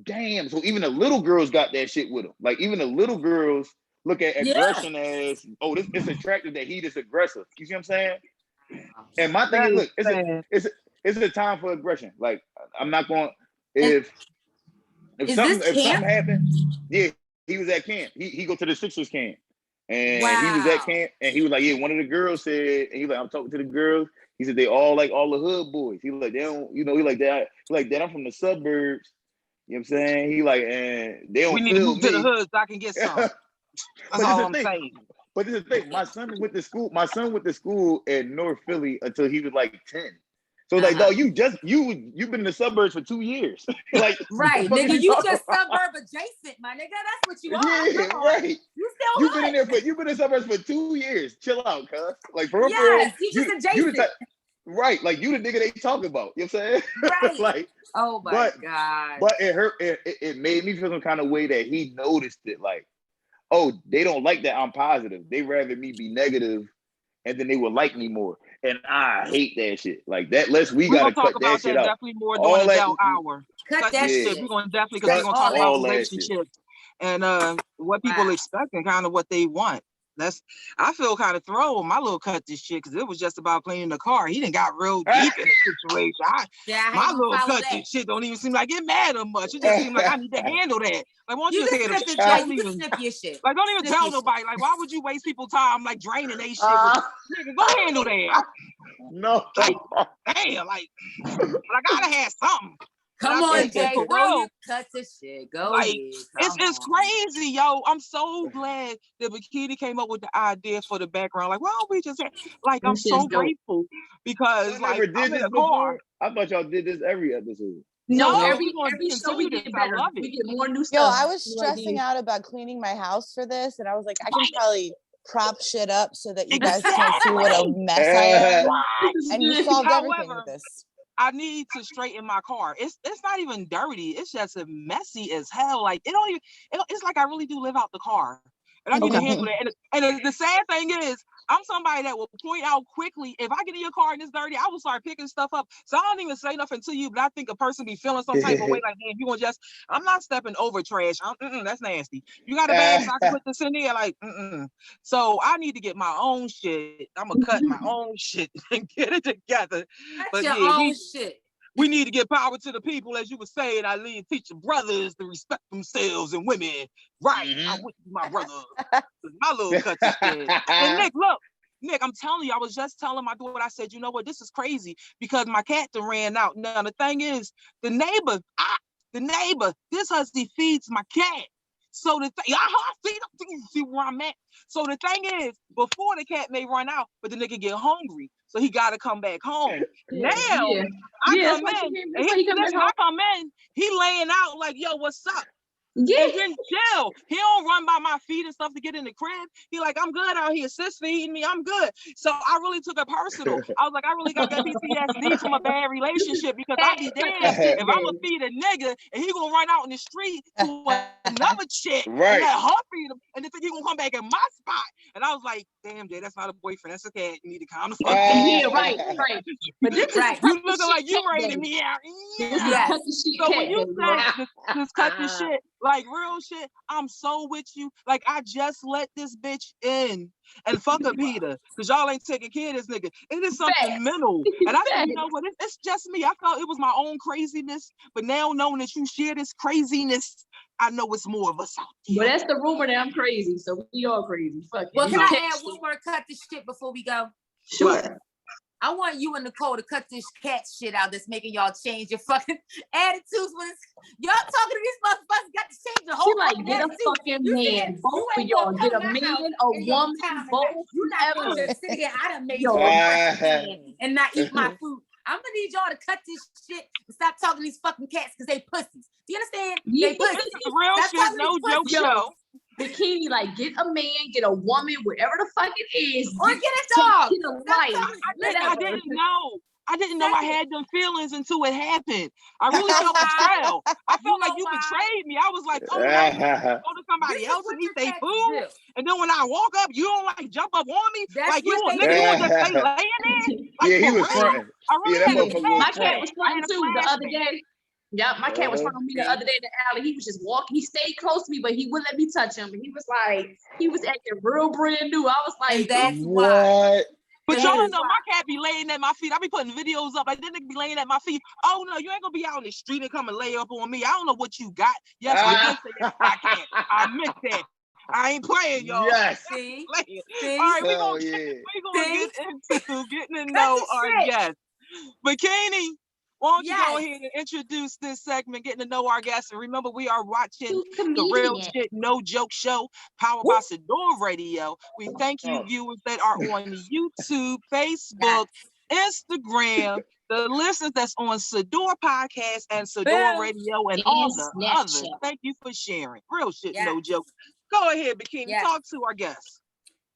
damn. So even the little girls got that shit with them. Like even the little girls look at aggression as, oh, it's attractive that he this aggressive. You see what I'm saying? And my thing is, look, it's a time for aggression. Like I'm not going if something happened, yeah, he was at camp. He go to the Sixers camp. And he was at camp, and he was like, yeah, one of the girls said, and he was like, I'm talking to the girls. He said, they all like all the hood boys. He was like, they don't, he like that. He like that. I'm from the suburbs. You know what I'm saying? He like, and they don't. We need to move to the hood so I can get some. That's all I'm saying. But this is the thing. My son went to school in North Philly until he was like 10. So like, dog, you've been in the suburbs for 2 years. Like, right, nigga, you just suburb adjacent, my nigga. That's what you are. Yeah, right. You still you've been in the suburbs for 2 years. Chill out, cuz. Like for real, you just adjacent. Right, like you the nigga they talk about. You know what I'm saying? Right. Like, oh my God. But it hurt. It made me feel some kind of way that he noticed it. Like, oh, they don't like that I'm positive. They rather me be negative, and then they will like me more. And I hate that shit. Like that. We gotta cut that shit out. Definitely more during the Dell hour. Cut that shit. We're gonna definitely, because we're gonna talk about relationships and what people expect and kind of what they want. I feel kind of thrown my little cut this shit because it was just about cleaning the car. He done got real deep in the situation. My little cut this shit don't even seem like it matter much. It just seems like I need to handle that. Like, why don't you say it? Don't even snip your shit. Like, don't even tell nobody. Like, why would you waste people's time like draining they shit? Nigga, go handle that. No. Like, damn, like, but I gotta have something. Come on, Jay, go cut this shit. Go like, ahead. It's crazy, yo. I'm so glad that Bikini came up with the idea for the background. Like, why don't we just like? I'm so grateful because like I'm in a car. I thought y'all did this every episode. No, every show we get better. We get more new stuff. Yo, I was stressing out about cleaning my house for this, and I was like, I can probably prop shit up so that you guys can't see what a mess I am. And you solved everything with this. I need to straighten my car. It's not even dirty. It's just messy as hell. Like it's like I really do live out the car. And I need to handle that. And the sad thing is, I'm somebody that will point out quickly, if I get in your car and it's dirty, I will start picking stuff up. So I don't even say nothing to you, but I think a person be feeling some type of way like, man, you gonna just, I'm not stepping over trash. That's nasty. You got a bag so I can put this in there? Like, So I need to get my own shit. I'm gonna cut my own shit and get it together. But your own shit. We need to give power to the people, as you were saying. I need to teach your brothers to respect themselves and women. Right. I'm with you, my brother. My little cut shit. And Nick, I'm telling you, I was just telling my daughter, I said, you know what, this is crazy because my cat ran out. Now, the thing is, the neighbor, this husky feeds my cat. So the thing, see where I'm at. So the thing is, before the cat may run out, but the nigga get hungry. So he got to come back home. Now, I come in, he laying out like, yo, what's up? Yeah. And then chill. He don't run by my feet and stuff to get in the crib. He like, I'm good out here. Sis feeding me. I'm good. So I really took it personal. I was like, I really got that PTSD from a bad relationship because I be damned if I'm gonna feed a nigga and he gonna run out in the street to another chick and let her feed him and then he gonna come back in my spot. And I was like, damn, Jay, that's not a boyfriend. That's a cat. You need to calm the fuck down. Yeah, right. But this is you looking like you rating me out. Yeah. So when you say just cut this shit. Like real shit, I'm so with you. Like I just let this bitch in and fuck up Peter because y'all ain't taking care of this nigga. It is something mental. And I said, you know what? It's just me. I felt it was my own craziness, but now knowing that you share this craziness, I know it's more of us out there. But that's the rumor that I'm crazy, so we all crazy. Fuck it. Well, can I add one more cut this shit before we go? Sure. I want you and Nicole to cut this cat shit out that's making y'all change your fucking attitudes when y'all talking to these motherfuckers got to change the whole like, get a fucking man, both of y'all. Get a man, a woman, both. You're not going to sit here. I done made you and not eat my food. I'm gonna need y'all to cut this shit and stop talking to these fucking cats because they pussies. Do you understand? Yeah, they pussies. Real shit, no joke show. Bikini, like get a man, get a woman, whatever the fuck it is, or get a dog. Get a wife. I didn't know. I didn't know I had them feelings until it happened. I really felt betrayal. I felt like you betrayed me. I was like, oh no, go to somebody else and eat their food. And then when I walk up, you don't like jump up on me. That's like you what want nigga, you want to stay laying there. Like, Yeah, he was real? fronting. I really that motherfucker was My cat was fronting too the other flashback. day. Yeah, my cat was fronting me the other day in the alley. He was just walking. He stayed close to me, but he wouldn't let me touch him. And he was like, he was acting real brand new. I was like, and that's what? why. But y'all know my cat be laying at my feet. I be putting videos up. Like, that nigga be laying at my feet. Oh no, you ain't gonna be out in the street and come and lay up on me. I don't know what you got. Yes, you did say that's my cat. I meant that. I ain't playing, y'all. Yes. See? All right, we gonna get into getting to know our guests. Bikini, why don't you go ahead and introduce this segment, getting to know our guests. And remember, we are watching the Real Shit No Joke Show, powered by Sador Radio. We thank you, viewers that are on YouTube, Facebook, Instagram, the listeners that's on Sador Podcast and Sador Radio, and all the others. Thank you for sharing. Real Shit No Joke. Go ahead, Bikini. Talk to our guests.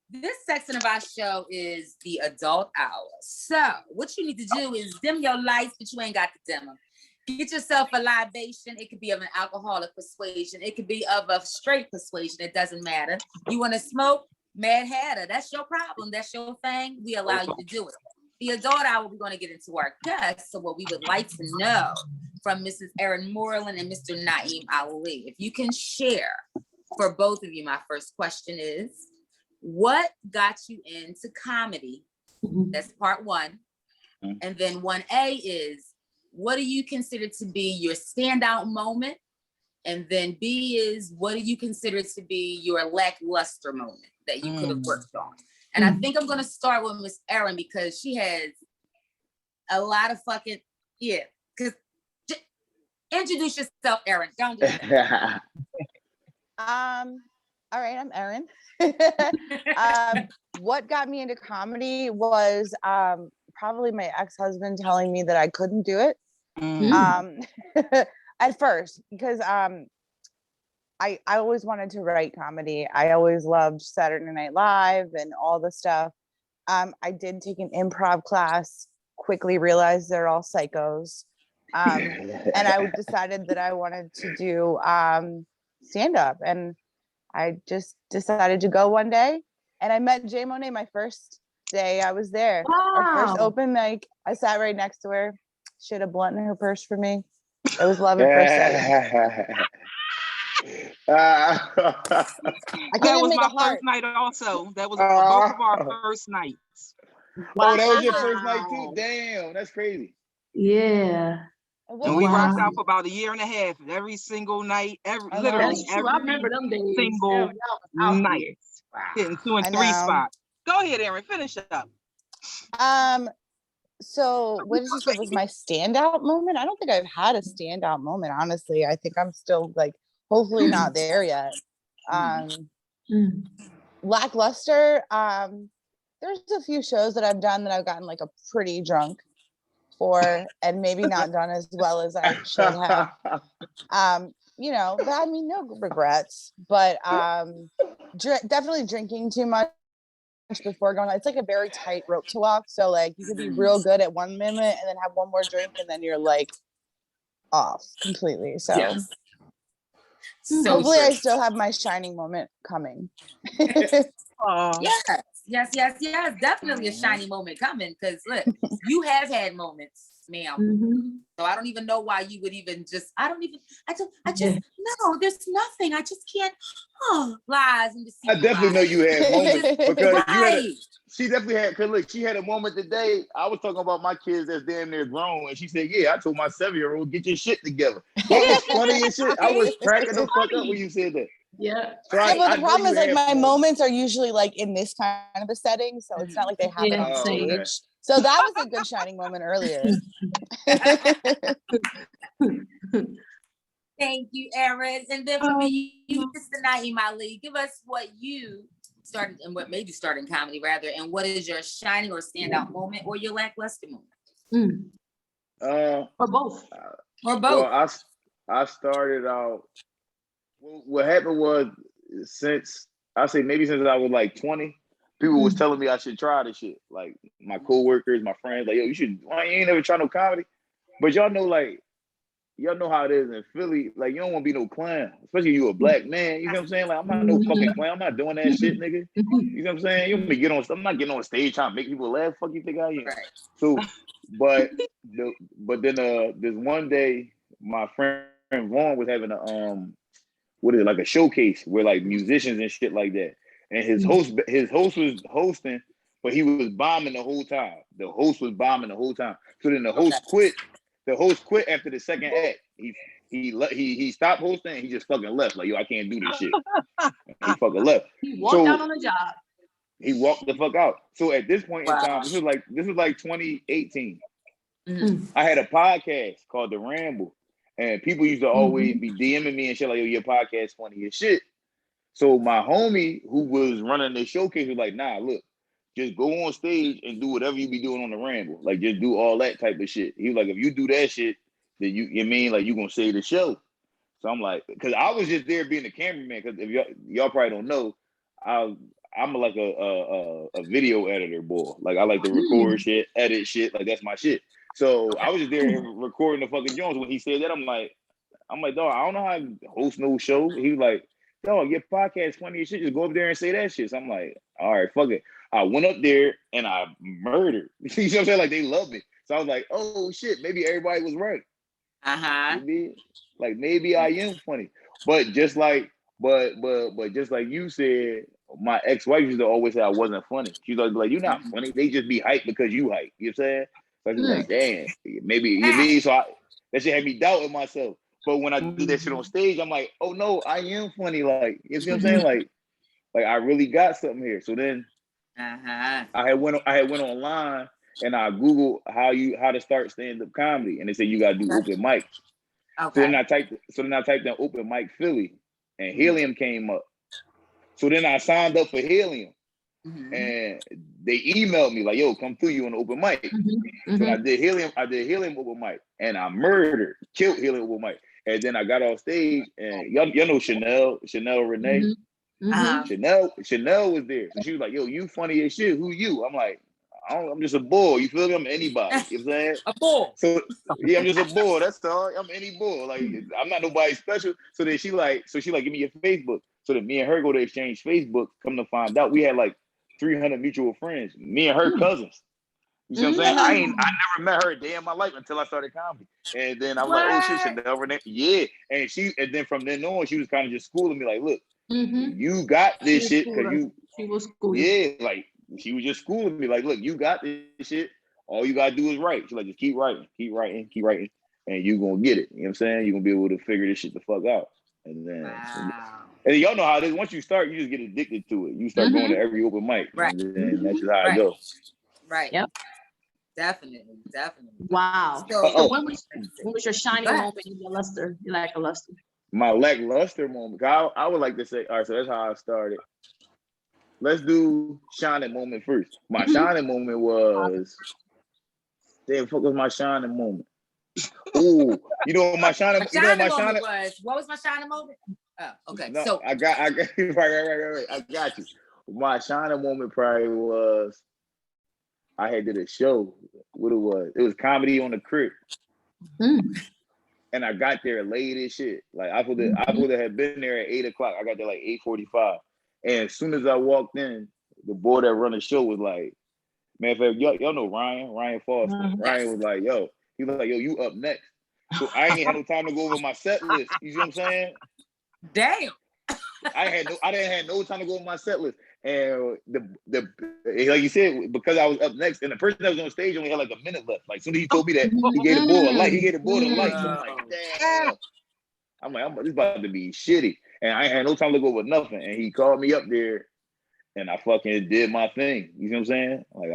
This section of our show is the adult hour. So what you need to do is dim your lights, but you ain't got to dim them. Get yourself a libation. It could be of an alcoholic persuasion. It could be of a straight persuasion. It doesn't matter. You want to smoke? Mad Hatter. That's your problem. That's your thing. We allow you to do it. The adult hour, we're going to get into our guests. So what we would like to know from Mrs. Erin Moreland and Mr. Naim Ali, if you can share for both of you, my first question is, what got you into comedy? That's part one. And then 1A is, what do you consider to be your standout moment? And then B is, what do you consider to be your lackluster moment that you could have worked on? And I think I'm going to start with Miss Erin because she has a lot of fucking, because introduce yourself, Erin. Don't do that. All right, I'm Erin. What got me into comedy was probably my ex-husband telling me that I couldn't do it. At first, because I always wanted to write comedy. I always loved Saturday Night Live and all the stuff. I did take an improv class, quickly realized they're all psychos. And I decided that I wanted to do stand-up. And I just decided to go one day, and I met Jay Monet my first day I was there. Our first open mic. I sat right next to her. She had a blunt in her purse for me. It was love at first sight. That was my first night also. That was both of our first nights. Oh, that was your first night too? Damn, that's crazy. Yeah. And we rocked out for about a year and a half, every single night, literally every I remember them days. single night, hitting 2 and 3 spots. Go ahead, Erin, finish up. So what did you say was my standout moment? I don't think I've had a standout moment, honestly. I think I'm still like, hopefully not there yet. Lackluster. There's a few shows that I've done that I've gotten like a pretty drunk for, and maybe not done as well as I should have. You know, I mean, no regrets, but definitely drinking too much before going. It's like a very tight rope to walk. So like you could be real good at 1 minute and then have one more drink and then you're like off completely. So hopefully I still have my shining moment coming. Yes, definitely a shiny moment coming, because look, you have had moments, ma'am. So I don't even know why you would even just, no, there's nothing. I just can't, lies and deceit. I definitely know you had moments because she definitely had, because look, she had a moment today. I was talking about my kids that's damn near grown, and she said, I told my 7-year-old, get your shit together. That was funny and shit. I was cracking the fuck up when you said that. Yeah. So but the problem is like my moments are usually like in this kind of a setting, so it's not like they happen on stage. Okay. So that was a good shining moment earlier. Thank you, Erin. And then for me, Mr. Naim Ali, give us what you started and what made you start in comedy, rather, and what is your shining or standout moment or your lackluster moment? Or both. Well, I started out. What happened was, since I was like 20, people was telling me I should try this shit. Like my coworkers, my friends, like, yo, you should. Why you ain't never try no comedy? But y'all know, like, y'all know how it is in Philly. Like, you don't want to be no clown, especially you a black man. You know what I'm saying? Like, I'm not no fucking clown. I'm not doing that shit, nigga. You know what I'm saying? You want me to get on? I'm not getting on stage trying to make people laugh. Fuck you think I am? Right. So, but then this one day, my friend Vaughn was having a what is it, like a showcase where like musicians and shit like that. And his host was hosting, but he was bombing the whole time. The host was bombing the whole time. So then the host quit. The host quit after the second act. He stopped hosting and he just fucking left. Like, yo, I can't do this shit. And he fucking left. He walked out on the job. He walked the fuck out. So at this point in time, this was like 2018. I had a podcast called The Ramble. And people used to always be DMing me and shit like, yo, your podcast funny as shit. So my homie who was running the showcase was like, nah, look, just go on stage and do whatever you be doing on the Ramble. Like, just do all that type of shit. He was like, if you do that shit, then you mean like you gonna save the show. So I'm like, because I was just there being the cameraman. Because if y'all probably don't know, I'm like a video editor boy. Like, I like to record shit, edit shit. Like, that's my shit. So I was just there recording the fucking Jones. When he said that, I'm like, dog, I don't know how to host no show. He was like, dog, your podcast funny as shit. Just go up there and say that shit. So I'm like, all right, fuck it. I went up there and I murdered. You know what I'm saying? Like, they love me. So I was like, oh shit, maybe everybody was right. Maybe I am funny. But just like you said, my ex-wife used to always say I wasn't funny. She was always like, you're not funny. They just be hyped because you hype. You know what I'm saying? So I was like, damn, maybe you mean. So that shit had me doubting myself. But when I did that shit on stage, I'm like, oh no, I am funny. Like, you see what I'm saying? Like I really got something here. So then I had went online and I Googled how to start stand-up comedy, and they said you gotta do open mics. Okay. So then I typed in open mic Philly, and Helium came up. So then I signed up for Helium, and they emailed me like, "Yo, come through, you on the open mic." So I did Helium open mic, and I killed Helium open mic. And then I got off stage, and y'all know Chanel Renee. Chanel was there, so she was like, "Yo, you funny as shit. Who you?" I'm like, I'm just a bull. You feel me? I'm anybody. You know what I'm saying? A bull. So yeah, I'm just a bull. That's all. I'm any bull. Like, I'm not nobody special. So then she like, give me your Facebook. So then me and her go to exchange Facebook. Come to find out, we had like 300 mutual friends. Me and her cousins. You see what I'm saying? I never met her a day in my life until I started comedy. And then I was like, oh shit, Chanel Renee. Yeah. And then from then on, she was kind of just schooling me like, look, you got this shit because she was schooling. Yeah, like she was just schooling me like, look, you got this shit. All you gotta do is write. She's like, just keep writing, and you gonna get it. You know what I'm saying? You're gonna be able to figure this shit the fuck out. And then and y'all know how it is. Once you start, you just get addicted to it. You start going to every open mic. Right. And that's just how it goes. Right. Yep. Definitely. Wow. So when was your shining moment in your luster? You like a luster? My lackluster moment. I would like to say, all right, so that's how I started. Let's do shining moment first. My shining moment was, damn, fuck was my shining moment? Ooh, you know what my shining moment was? What was my shining moment? Oh, okay. No, so I got right. I got you. My shining moment probably was I had did a show. What it was comedy on the crib. And I got there late as shit. Like I would have been there at 8:00. I got there like 8:45. And as soon as I walked in, the boy that run the show was like, man, y'all know Ryan Foster. Ryan was like, yo, he was like, yo, you up next. So I ain't had no time to go over my set list. You see what I'm saying? Damn. I didn't have no time to go over my set list. And the like you said, because I was up next, and the person that was on stage only had like a minute left. Like as soon as he told me that, he gave the boy a light. He gave the boy the light. So I'm like, damn. I'm like, this about to be shitty. And I ain't had no time to go over nothing. And he called me up there, and I fucking did my thing. You know what I'm saying? Like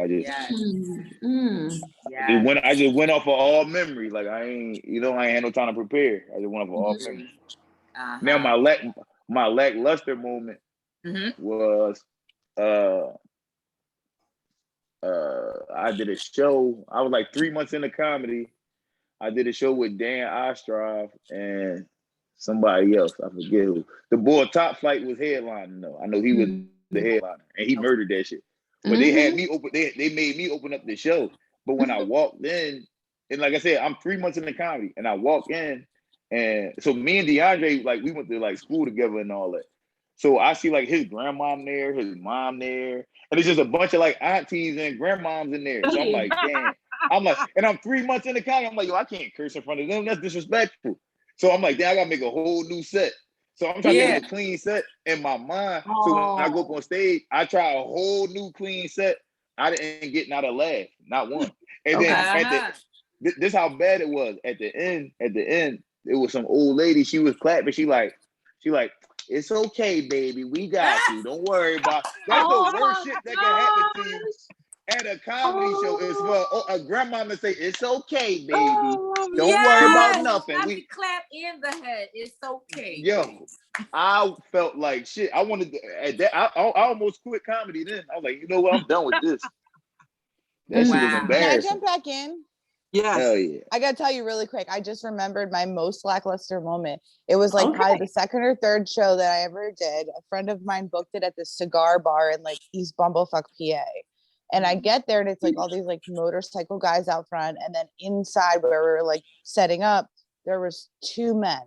I just went off of all memory. Like I ain't had no time to prepare. I just went off of all memory. Now my lackluster moment was I did a show. I was like 3 months into comedy. I did a show with Dan Ostrov and somebody else. I forget who. The boy Top Flight was headlining though. I know he was the headliner, and he murdered that shit. But they had me open. They made me open up the show. But when I walked in, and like I said, I'm 3 months in the comedy, and I walk in, and so me and DeAndre, like we went to like school together and all that. So I see like his grandmom there, his mom there, and it's just a bunch of like aunties and grandmoms in there. So I'm like, damn. I'm like, and I'm 3 months in the comedy. I'm like, yo, I can't curse in front of them. That's disrespectful. So I'm like, damn, I gotta make a whole new set. So I'm trying to think of a clean set in my mind. So when I go up on stage, I try a whole new clean set. I didn't get not a laugh, not one. And then at the this how bad it was. At the end, it was some old lady. She was clapping. She like, it's okay, baby. We got you. Don't worry about. That's the worst shit that can happen to you at a comedy show. Is for a grandmama say, "It's okay, baby. Don't worry about nothing." Not to clap in the head. It's okay. Yo, I felt like shit. I wanted to, at that. I almost quit comedy then. I was like, you know what? I'm done with this. That shit was Can I embarrassing. jump back in? Yes. Hell yeah. I gotta tell you really quick. I just remembered my most lackluster moment. It was like probably the second or third show that I ever did. A friend of mine booked it at this cigar bar in like East Bumblefuck, PA. And I get there and it's like all these like motorcycle guys out front. And then inside where we were like setting up, there was 2 men.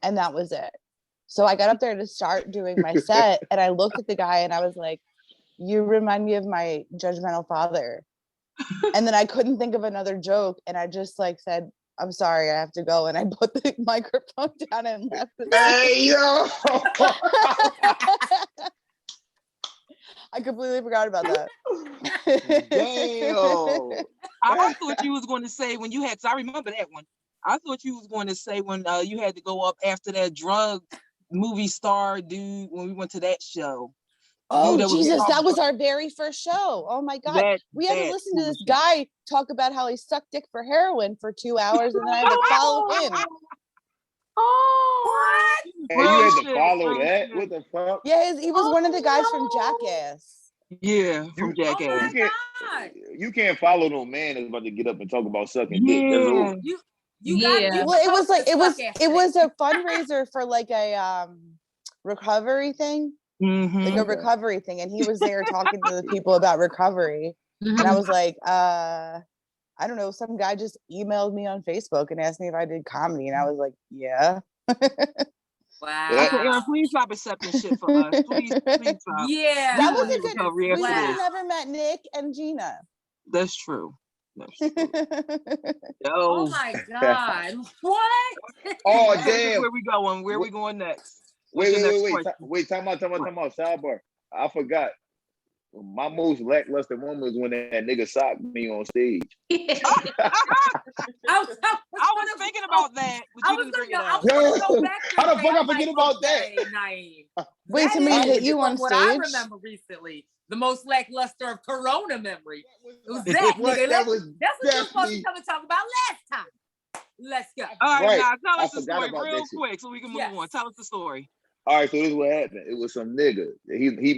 And that was it. So I got up there to start doing my set and I looked at the guy and I was like, you remind me of my judgmental father. And then I couldn't think of another joke. And I just like said, I'm sorry, I have to go. And I put the microphone down and left. Hey, yo! I completely forgot about that. Damn! I thought you was going to say when you had, I remember that one. I thought you was going to say when you had to go up after that drug movie star dude when we went to that show. Oh, Jesus, that was our very first show. Oh, my God. We had to listen to this guy talk about how he sucked dick for heroin for 2 hours, and then I had to follow him. Oh, what? And you had to follow that? What the fuck? Yeah, he was one of the guys from Jackass. Yeah, from Jackass. You can't follow no man that's about to get up and talk about sucking dick. That's over. Well, it was like it was a fundraiser for like a recovery thing. Like a recovery thing, and he was there talking to the people about recovery. And I was like, I don't know, some guy just emailed me on Facebook and asked me if I did comedy, and I was like, yeah. Wow. Aaron, please stop accepting shit for us. Please stop. Yeah. That was a good. We would have never met Nick and Gina. That's true. Oh my God. What? Oh damn. Where we going? Where we going next? Wait, time out, sidebar. I forgot. My most lackluster moment was when that nigga socked me on stage. I was thinking about that. I was gonna go back to how the fuck I forget about that? Wait, somebody hit you on stage? What I remember recently, the most lackluster of Corona memory. It was that nigga. That's what you were supposed to come and talk about last time. Let's go. All right, now tell us the story real quick so we can move on. Tell us the story. All right, so this is what happened. It was some nigga. He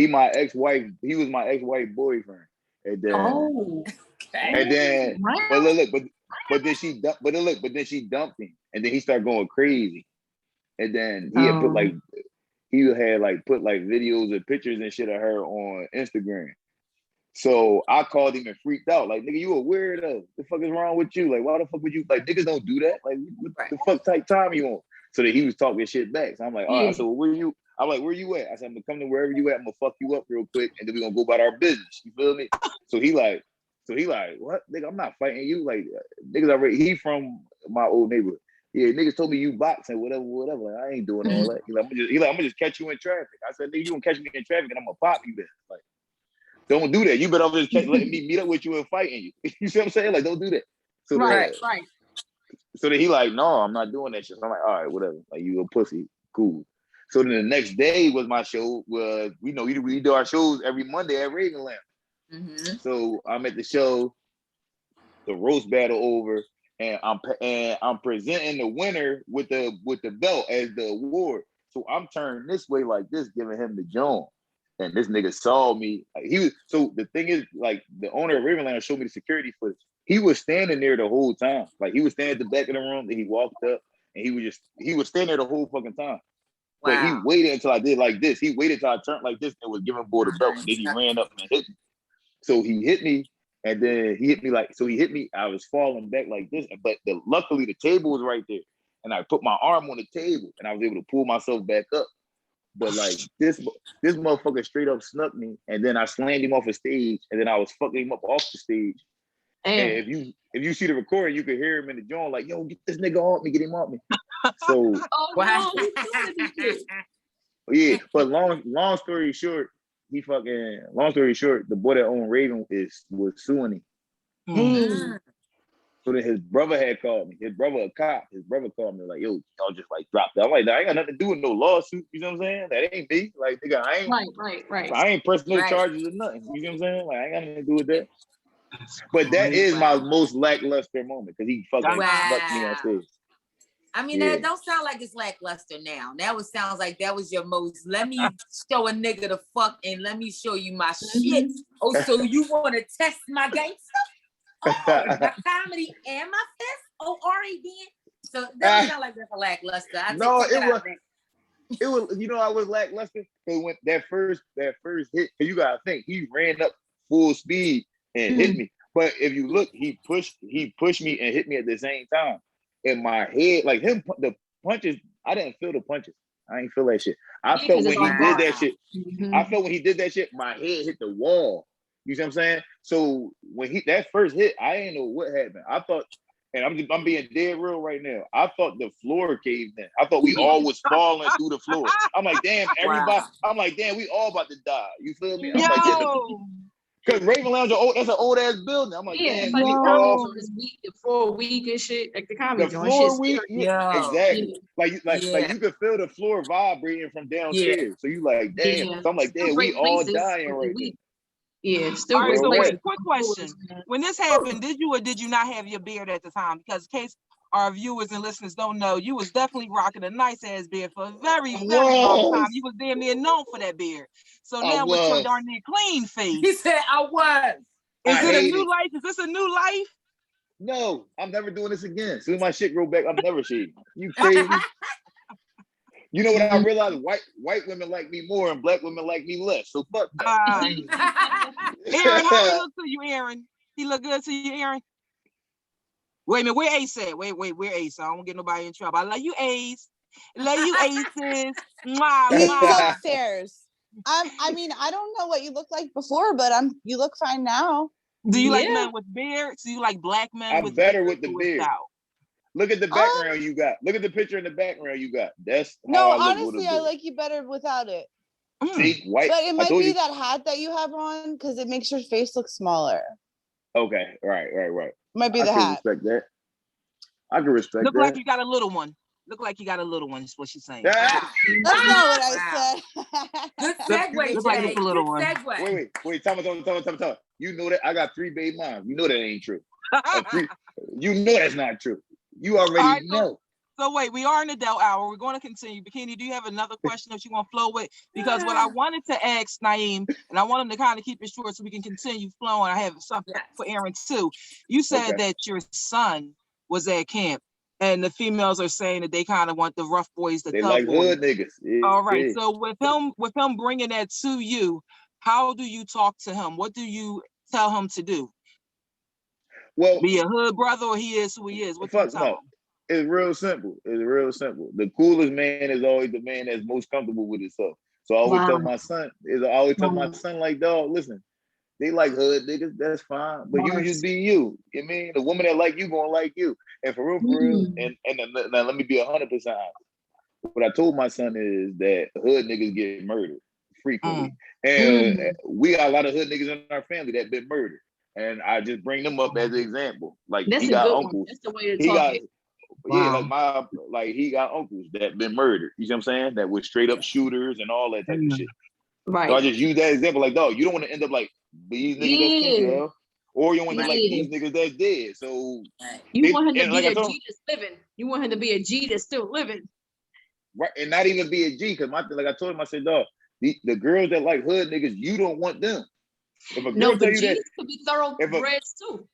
my ex-wife. He was my ex-wife boyfriend. And then, but then she dumped him, and then he started going crazy. And then he had put videos and pictures and shit of her on Instagram. So I called him and freaked out. Like, nigga, you a weirdo. The fuck is wrong with you? Like, why the fuck would you, like, niggas don't do that? Like, what the fuck type time you on? So that he was talking shit back. So I'm like, all right, so where you at? I said, I'm gonna come to wherever you at, I'm gonna fuck you up real quick, and then we're gonna go about our business. You feel me? So he like, what? Nigga, I'm not fighting you. Like, niggas already, he from my old neighborhood. Yeah, niggas told me you boxing, whatever. Like, I ain't doing all that. He like, I'm gonna just catch you in traffic. I said, nigga, you gonna catch me in traffic and I'm gonna pop you then. Like, don't do that. You better just letting me meet up with you and fighting you. You see what I'm saying? Like, don't do that. So right. So then he like, no, I'm not doing that shit. So I'm like, all right, whatever. Like, you a pussy. Cool. So then the next day was my show. We do our shows every Monday at Ravenland. So I'm at the show, the roast battle over, and I'm presenting the winner with the belt as the award. So I'm turning this way like this, giving him the joint. And this nigga saw me. So the thing is, like, the owner of Ravenland showed me the security footage. He was standing there the whole time. Like, he was standing at the back of the room, and he walked up, and he was standing there the whole fucking time. But he waited until I did like this. He waited till I turned like this and was giving boy the belt. And then he ran up and hit me. So he hit me, and then he hit me like, so he hit me. I was falling back like this, but luckily the table was right there. And I put my arm on the table and I was able to pull myself back up. But like this motherfucker straight up snuck me, and then I slammed him off the stage, and then I was fucking him up off the stage. And if you see the recording, you could hear him in the joint like, "Yo, get this nigga off me, get him off me." So, yeah. But long story short, the boy that owned Raven was suing him. Mm-hmm. So then his brother had called me. His brother a cop. His brother called me like, "Yo, y'all just like dropped that." I'm like, "I ain't got nothing to do with no lawsuit." You know what I'm saying? That ain't me. Like, nigga, I ain't right. I ain't pressing no charges or nothing. You know what I'm saying? Like, I ain't got nothing to do with that. But that is my most lackluster moment because he fucking snuck me on stage. I mean, that don't sound like it's lackluster now. Now it sounds like that was your most, let me show a nigga the fuck and let me show you my shit. Oh, so you want to test my gangster? Oh, my comedy and my fist? Oh, R.A.D. So that don't sound like that's a lackluster. It was, you know, I was lackluster. Because when that first hit, you gotta think, he ran up full speed and hit me. But if you look, he pushed me and hit me at the same time. In my head, like him, the punches, I didn't feel the punches. I ain't feel that shit. I felt when he did that shit. I felt when he did that shit, my head hit the wall. You see what I'm saying? So when that first hit, I didn't know what happened. I thought, and I'm being dead real right now. I thought the floor caved in. I thought we all was falling through the floor. I'm like, damn, everybody. I'm like, damn, we all about to die. You feel me? I'm like, yeah, because Raven Lounge, that's an old ass building. I'm like, damn, like we all the floor weak and shit, like the comedy the floor weak, exactly. Yeah. Like you could feel the floor vibrating from downstairs. So you like, damn. So I'm like, damn, we all dying right now. Yeah, still. All right, so wait, quick question. When this happened, did you or did you not have your beard at the time? Because in case our viewers and listeners don't know, you was definitely rocking a nice ass beard for a very, very long time. You was damn near known for that beard. So now with your darn near clean face. He said, I was. Is it a new life? Is this a new life? No, I'm never doing this again. As soon as my shit grow back, I'm never shaving. You crazy? You know what I realized? White women like me more and black women like me less. So fuck that. Aaron, how he look to you, Aaron? He look good to you, Aaron? Wait a minute, where Ace at? Wait, where Ace? I don't get nobody in trouble. I love you, Ace. Love you, Aces. He's upstairs. I mean, I don't know what you looked like before, but you look fine now. Do you like men with beards? Do you like black men with better with the beard? Look at the background you got. Look at the picture in the background you got. That's no, honestly, I like you better without it. See, white. But it might be that hat that you have on because it makes your face look smaller. Okay, right. Might be the hat. Respect that. I can respect Look that. like you got a little one. Look like you got a little one, is what she's saying. That's not what I said. Good segue, Look like it's a little one. Wait, tell me. You know that I got 3 baby moms. You know that ain't true. You know that's not true. You already know. So wait, we are in the Adult Hour. We're going to continue. Bikini, do you have another question that you want to flow with? Because what I wanted to ask NAIM, and I want him to kind of keep it short so we can continue flowing. I have something for Aaron too. You said that your son was at camp, and the females are saying that they kind of want the rough boys, the tough boys. Hood niggas. Yeah, all right. Yeah. So with him bringing that to you, how do you talk to him? What do you tell him to do? Well, be a hood brother, or he is who he is. What you tell him? It's real simple. The coolest man is always the man that's most comfortable with himself. So I always tell my son, like, dog, listen, they like hood niggas, that's fine. But you just be you. You mean the woman that like you gonna like you. And for real, and now let me be 100% honest. What I told my son is that hood niggas get murdered frequently. And we got a lot of hood niggas in our family that been murdered. And I just bring them up as an example. Like he got uncles. That's the way to talk it. Yeah, he got uncles that been murdered. You see what I'm saying? That was straight up shooters and all that type of shit. Right. So I just use that example, like, dog, you don't want to end up like these niggas that's in jail, or you want to like these niggas that's dead. So you want him to be a G that's living. You want him to be a G that's still living. Right, and not even be a G, because like I told him, I said, dog, the girls that like hood niggas, you don't want them. If a girl tell you G's that, could be thoroughbreds too.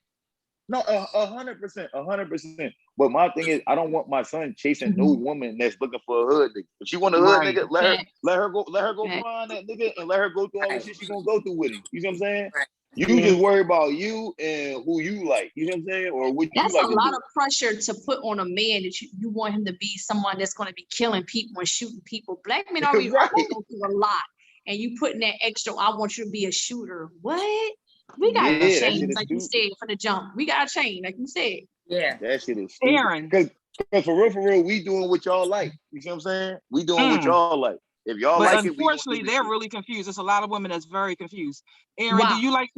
No, 100%, 100%. But my thing is, I don't want my son chasing no woman that's looking for a hood nigga. If she want a hood Right. nigga, let her go find that nigga and let her go through all the shit she gonna go through with him. You see what I'm saying? Right. You just worry about you and who you like. You know what I'm saying? Or what you That's like a to lot do. of pressure to put on a man that you want him to be someone that's going to be killing people and shooting people. Black men already Right. go through a lot, and you putting that extra. I want you to be a shooter. What? We got to Yeah, that shit change, is like you stupid. said, for the jump. We got to change, like you said. Yeah. That shit is stupid. Aaron. Because for real, we doing what y'all like. You see what I'm saying? We doing what y'all like. If y'all But like it, we gonna unfortunately, do this they're shit. really confused. There's a lot of women that's very confused. Aaron, Wow. do you like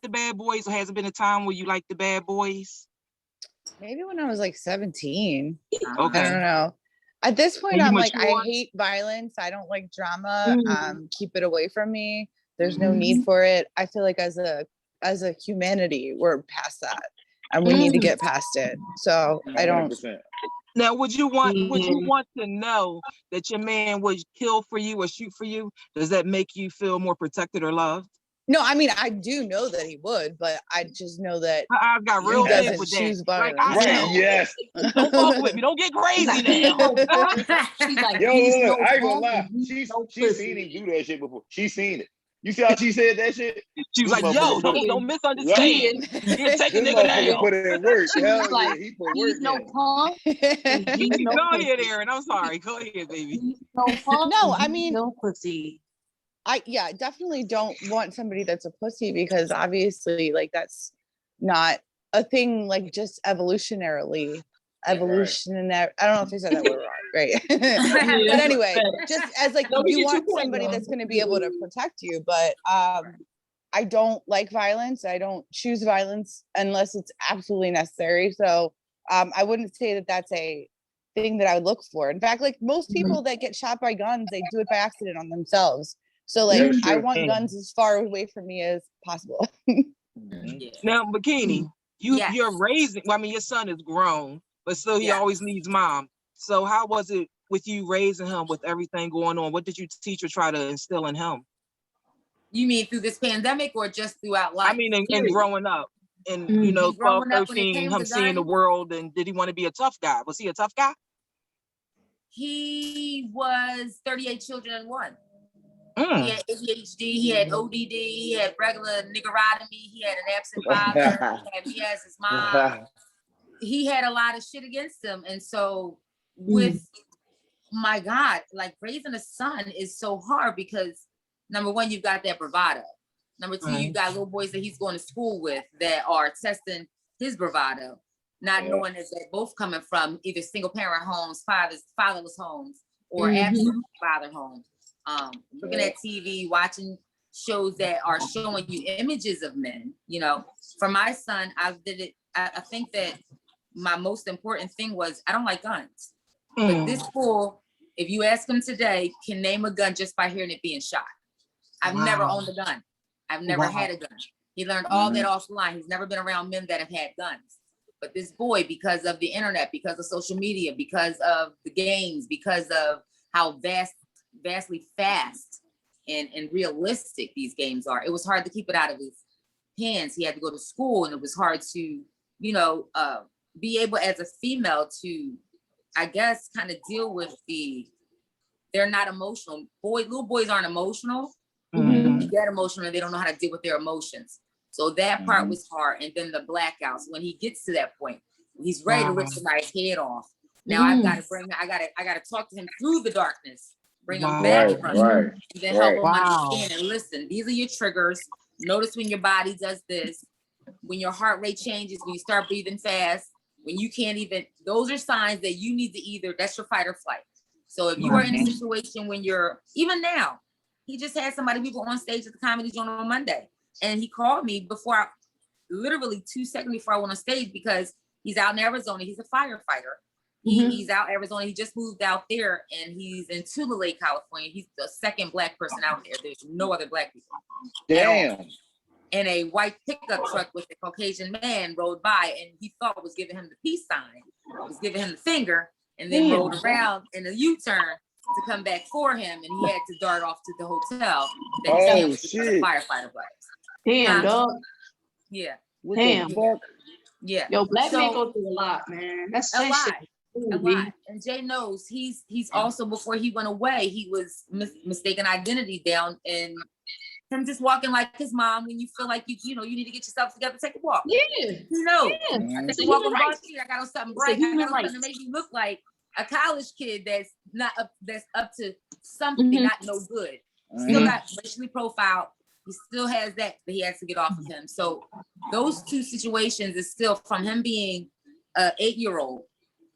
the bad boys, or has it been a time where you like the bad boys? Maybe when I was like 17. Okay. I don't know. At this point, And you I'm like, I mature? hate violence. I don't like drama. Mm. Keep it away from me. There's no need for it. I feel like as a humanity, we're past that, and we need to get past it. So I don't. 100%. Now, would you want to know that your man would kill for you or shoot for you? Does that make you feel more protected or loved? No, I mean, I do know that he would, but I just know that I've got real he beef doesn't with choose that. Like, violence. I Right, know. yes. Don't fuck with me. Don't get crazy now. She's like, Yo, he's look, no I ain't gonna punk lie. and he's She's no seen pussy. him do that shit before. She's seen it. You see how she said that shit? She was This like, yo, motherfucker put don't it. misunderstand. He'll take a This nigga motherfucker down. put in work. She was Hell yeah, like, he put he's work no in. punk and he's no Go ahead, pussy. Aaron. I'm sorry. Go ahead, baby. He's no punk. No, and I he's mean- no pussy. I definitely don't want somebody that's a pussy, because obviously, like, that's not a thing. Like, just evolutionarily, I don't know if I said that word wrong, right? But anyway, just as like, No, we you get your want point, somebody though. that's going to be able to protect you, but I don't like violence. I don't choose violence unless it's absolutely necessary. So I wouldn't say that that's a thing that I would look for. In fact, like most people that get shot by guns, they do it by accident on themselves. So like, That's I true. want guns as far away from me as possible. Mhm. Now, Bikini, Yes. you're raising, well, I mean, your son is grown, but still he Yes. always needs mom. So how was it with you raising him with everything going on? What did you teach or try to instill in him? You mean through this pandemic or just throughout life? I mean, and growing up and, Growing 12, up when it 13, came him to seeing the guns? world, and did he want to be a tough guy? Was he a tough guy? He was 38 children in one. Mm. He had ADHD, he had ODD, he had regular niggerotomy, he had an absent father, he had me as his mom. He had a lot of shit against him. And so with, my God, like raising a son is so hard because number one, you've got that bravado. Number two, you've got little boys that he's going to school with that are testing his bravado, not knowing that they're both coming from either single parent homes, fatherless homes, or absent father homes. Looking at TV, watching shows that are showing you images of men, For my son, I think that my most important thing was I don't like guns. But this fool, if you ask him today, can name a gun just by hearing it being shot. I've never owned a gun. I've never had a gun. He learned all that offline. He's never been around men that have had guns. But this boy, because of the internet, because of social media, because of the games, because of how vastly fast and realistic these games are, it was hard to keep it out of his hands. He had to go to school, and it was hard to, be able as a female to, I guess, kind of deal with they're not emotional. Little boys aren't emotional. They get emotional and they don't know how to deal with their emotions. So that part was hard. And then the blackouts, when he gets to that point, he's ready to rip somebody's head off. Now I gotta talk to him through the darkness, bring him back from it, and then help him understand and listen. These are your triggers. Notice when your body does this, when your heart rate changes, when you start breathing fast, when you can't even, those are signs that you need to that's your fight or flight. So if you are in a situation when you're, even now, he just had we were on stage at the Comedy Joint on Monday, and he called me literally 2 seconds before I went on stage, because he's out in Arizona. He's a firefighter. He's out in Arizona. He just moved out there, and he's in Tule, California. He's the second Black person out there. There's no other Black people. Damn. And a white pickup truck with a Caucasian man rode by, and he thought was giving him the peace sign, was giving him the finger, and then rolled around in a U-turn to come back for him, and he had to dart off to the hotel that the firefighter was. Damn, dog. Yeah. What the fuck? Yeah. Yo, black men go through a lot, man. That's a lot. Shit. A lot. And Jay knows he's also, before he went away, he was mistaken identity down and him just walking like his mom when you feel like you need to get yourself together, take a walk. Yeah. You know. Yeah. It's a walk on Broad Street. I got on something bright. I got on something to make me look like a college kid that's up to something, not no good. Still got racially profiled. He still has that, but he has to get off of him. So those two situations is still from him being an 8-year-old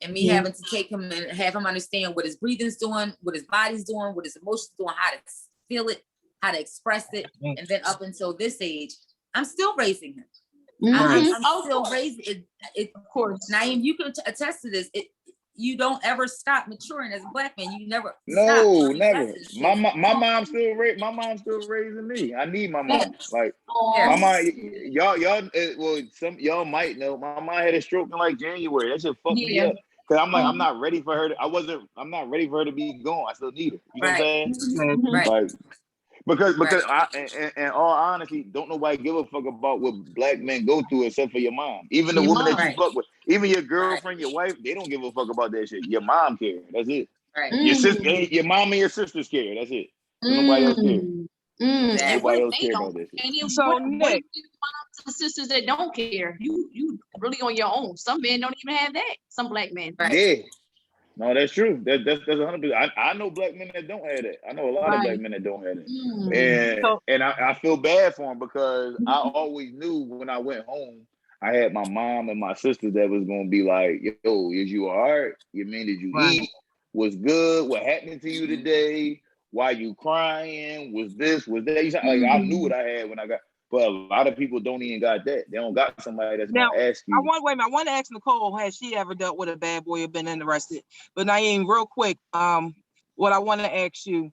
and me having to take him and have him understand what his breathing's doing, what his body's doing, what his emotions doing, how to feel it, how to express it. And then up until this age, I'm still raising him. I'm still raising it. Of course. Naim, you can attest to this. You don't ever stop maturing as a black man. You never. No, never. My mom's still raising me. I need my mom. Like my mom, y'all. Well, some y'all might know. My mom had a stroke in like January. That shit fucked me up. Cause I'm like, I'm not ready for her. I'm not ready for her to be gone. I still need her. You know what I'm saying? Right. Like, because in all honesty, don't nobody give a fuck about what black men go through except for your mom. Even the woman that you fuck with, even your girlfriend, your wife, they don't give a fuck about that shit. Your mom cares. That's it. Right. Your sister, your mom and your sisters care. That's it. Nobody else cares. Nobody else cares about that shit. So Nick, moms and sisters that don't care, you really on your own. Some men don't even have that. Some black men. Right. Yeah. No, that's true. That's 100%. I know black men that don't have that. I know a lot of black men that don't have that. And I feel bad for them because I always knew when I went home, I had my mom and my sister that was gonna be like, yo, is you all right? You mean, did you eat? Was good? What happened to you today? Why you crying? Was this? Was that? Like I knew what I had when I got. But a lot of people don't even got that. They don't got somebody that's gonna ask you. I want to ask Nicole, has she ever dealt with a bad boy or been interested? But Naim, real quick, what I want to ask you,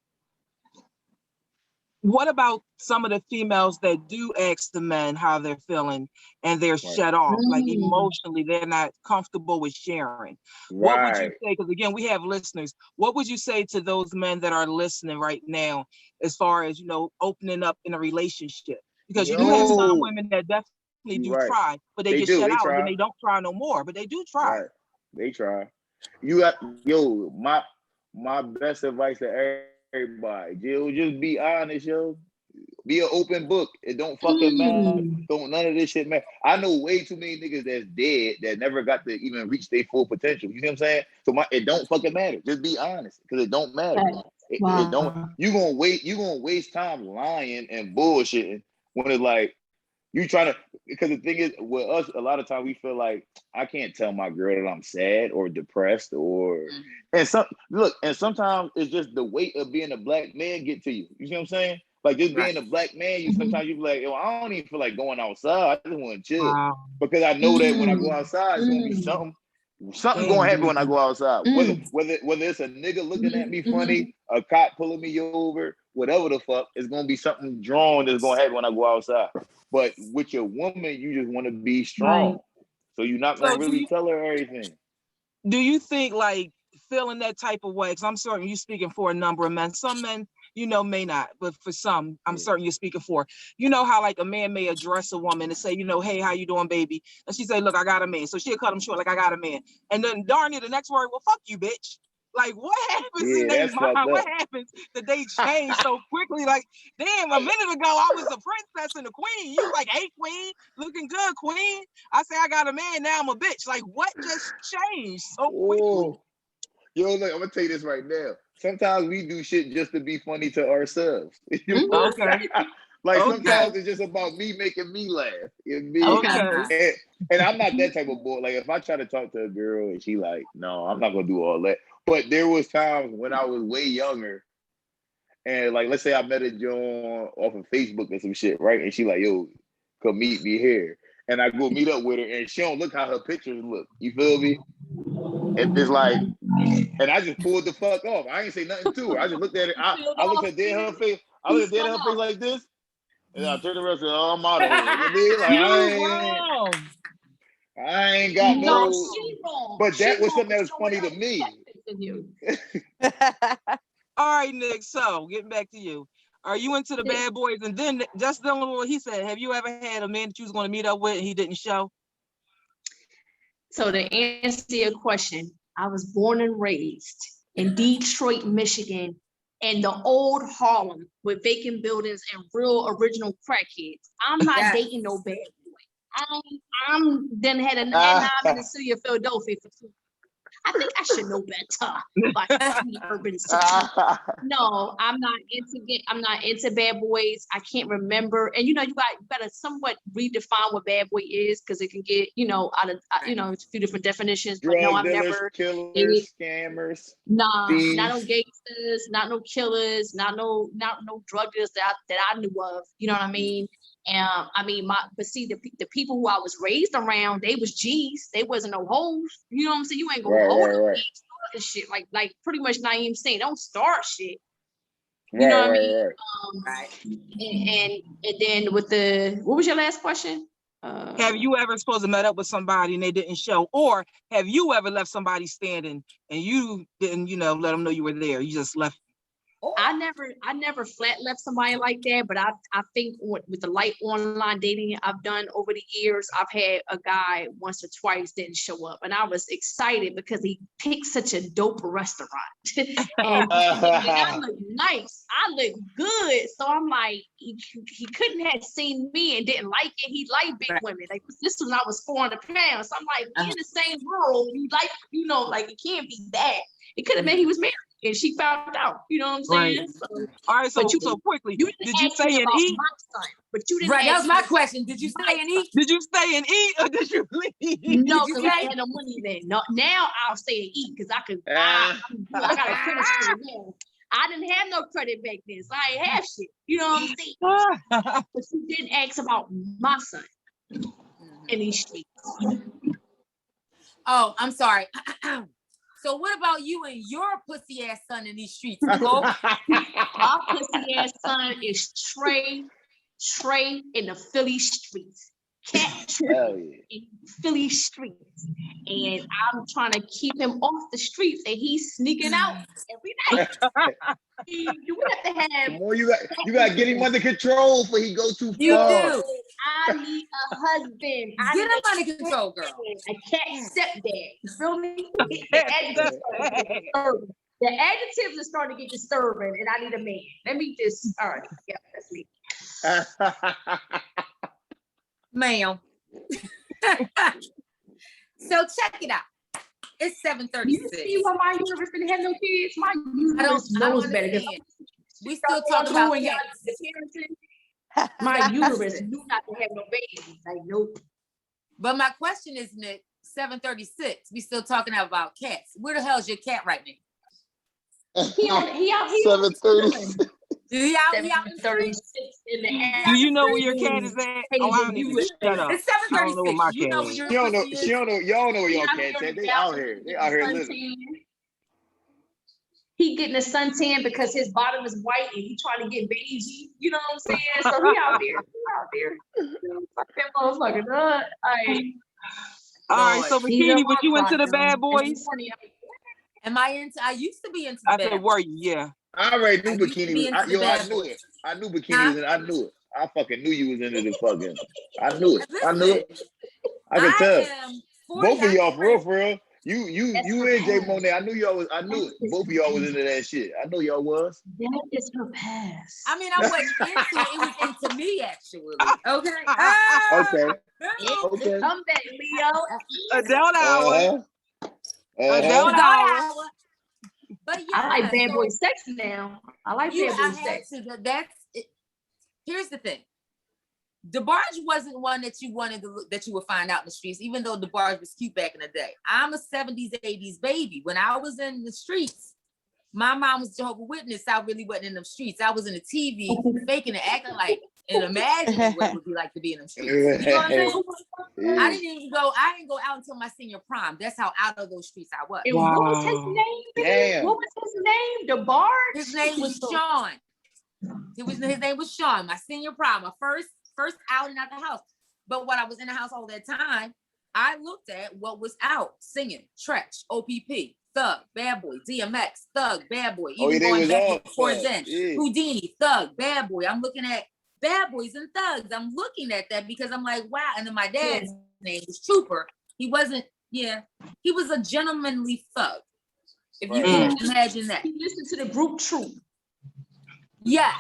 what about some of the females that do ask the men how they're feeling and they're shut off, like emotionally, they're not comfortable with sharing? What would you say? Because again, we have listeners. What would you say to those men that are listening right now, as far as, opening up in a relationship? Because you do have some women that definitely do try, but they get shut out and they don't try no more, but they do try. Right. They try. My best advice to everybody, Jill, just be honest, yo. Be an open book. It don't fucking matter. Don't none of this shit matter. I know way too many niggas that's dead that never got to even reach their full potential. You know what I'm saying? So it don't fucking matter. Just be honest, because it don't matter. It don't. You gonna waste time lying and bullshitting when it's like you trying to. Because the thing is, with us, a lot of times we feel like I can't tell my girl that I'm sad or depressed and sometimes it's just the weight of being a black man get to you. You see what I'm saying? Like just being a black man, sometimes you be like, yo, I don't even feel like going outside. I just want to chill because I know that when I go outside, it's gonna be something gonna happen when I go outside. Whether it's a nigga looking at me funny, a cop pulling me over, whatever the fuck, it's gonna be something drawn that's gonna happen when I go outside. But with your woman, you just want to be strong, so you're not gonna really tell her everything. Do you think like feeling that type of way? Because I'm certain you're speaking for a number of men. Some men, may not, but for some, I'm certain you're speaking for. You know how like a man may address a woman and say, hey, how you doing, baby? And she say, look, I got a man. So she'll cut him short, like, I got a man. And then darn near the next word, well, fuck you, bitch. Like, what happens in their mind? What happens that they change so quickly? Like, damn, a minute ago, I was a princess and a queen. You like, hey, queen, looking good, queen. I say I got a man, now I'm a bitch. Like, what just changed so quickly? Yo, look, I'm gonna tell you this right now. Sometimes we do shit just to be funny to ourselves. Like sometimes it's just about me making me laugh. And I'm not that type of boy. Like if I try to talk to a girl and she like, no, I'm not gonna do all that. But there was times when I was way younger, and like let's say I met a Joan off of Facebook or some shit, right? And she like, yo, come meet me here. And I go meet up with her, and she don't look how her pictures look. You feel me? And it's like, and I just pulled the fuck off. I ain't say nothing to her. I just looked at it. I looked at dead her face. I looked at dead her face like this, and I turned around and said, "Oh, I'm out of here." Like, I ain't got no. But that was something that was funny to me. All right, Nick. So getting back to you. Are you into the bad boys? And then just what he said, have you ever had a man that you was going to meet up with and he didn't show? So to answer your question, I was born and raised in Detroit, Michigan, in the old Harlem with vacant buildings and real original crackheads. I'm not dating no bad boy. I'm then had an NAIM in the city of Philadelphia for 2 years. I think I should know better about urban city. No, I'm not into bad boys. I can't remember. And you gotta somewhat redefine what bad boy is, because it can get, out of it's a few different definitions. But no, Drug I've dealers, never killers, scammers. Nah, thieves. not no gangsters, not no killers, not no drug dealers that I knew of. You know what I mean? But see, the people who I was raised around, they was G's. They wasn't no hoes. You know what I'm saying? You ain't gonna hold the shit like pretty much NAIM saying, don't start shit. You know what I mean? And then with what was your last question? Have you ever supposed to met up with somebody and they didn't show, or have you ever left somebody standing and you didn't, let them know you were there? You just left. I never flat left somebody like that, but I think with the light online dating I've done over the years, I've had a guy once or twice didn't show up, and I was excited because he picked such a dope restaurant, and I look nice, I look good, so I'm like, he couldn't have seen me and didn't like it. He liked big women. Like this when I was 400 pounds. So I'm like, we in the same world. You like, like it can't be that. It could have been he was married. And she found out, you know what I'm saying? Right. So, all right, so quickly, did you stay and eat? But you didn't. That was my question. Did you stay and eat? Did you stay and eat, or did you leave? No, because I had no money then. No, now I'll stay and eat because I could. I got a credit score now. I didn't have no credit back then, so I ain't have shit. You know what I'm saying? But you didn't ask about my son in these streets. Oh, I'm sorry. So what about you and your pussy ass son in these streets, Nicole? My pussy ass son is Trey in the Philly streets. Cat Trey in Philly streets. And I'm trying to keep him off the streets, and he's sneaking out every night. You have to have. More you got to get him under control before he go too far. You do. I need a husband. Get him under control, girl. A cat stepdad. You feel me? The adjectives are starting to get disturbing, and I need a man. Let me just. All right, yeah, that's me. Ma'am. So check it out. It's 7:36. You see why my universe didn't have no kids? My universe knows better. We still talking about my uterus knew not to have no babies. Like, nope. But my question is, Nick, 7:36. We still talking about cats. Where the hell is your cat right now? He out 7:36. He out in the air. Do you know where your cat is at? Oh, I don't need to shut up. It's 7:36. You know where She don't know. Y'all know where your cat's at. They out here. They out here living. He getting a suntan because his bottom is white and he trying to get beigey. You know what I'm saying? So he out there. Fuck that motherfucker. All right. So Bikini, but you into the bad boys? Am I into? I used to be into the bad boys. I said, were you? Yeah. I already knew Bikini. I knew it. I knew Bikini was. I knew it. I fucking knew you was into the fucking. I knew it. I knew it. I could tell. Both of y'all, for real. You and Jay Monet. I knew y'all was. I knew it. Both of y'all was into that shit. I know y'all was. That is her past. I mean, I wasn't into it. It was into me, actually. Okay. Okay. Come back, Leo. Adult hour. Adult hour. But yeah, I like bad boy sex now. I like bad boy sex. That's it. Here's the thing. DeBarge wasn't one that you would find out in the streets, even though DeBarge was cute back in the day. I'm a 70s, 80s baby. When I was in the streets, my mom was Jehovah's Witness. I really wasn't in them streets. I was in the TV faking and acting like and imagining what it would be like to be in them streets. You know what I'm saying? Yeah. I didn't go out until my senior prom. That's how out of those streets I was. Wow. What was his name? Damn. What was his name? DeBarge? His name was Sean. His name was Sean. My senior prom, my first outing out the house. But when I was in the house all that time, I looked at what was out singing: Tretch, OPP, Thug, Bad Boy, DMX, Thug, Bad Boy. Even going back before then, Houdini, Thug, Bad Boy. I'm looking at Bad Boys and Thugs. I'm looking at that because I'm like, wow. And then my dad's name was Trooper. He wasn't Yeah, he was a gentlemanly thug. If you Right. can imagine that. He listened to the group troop. Yes.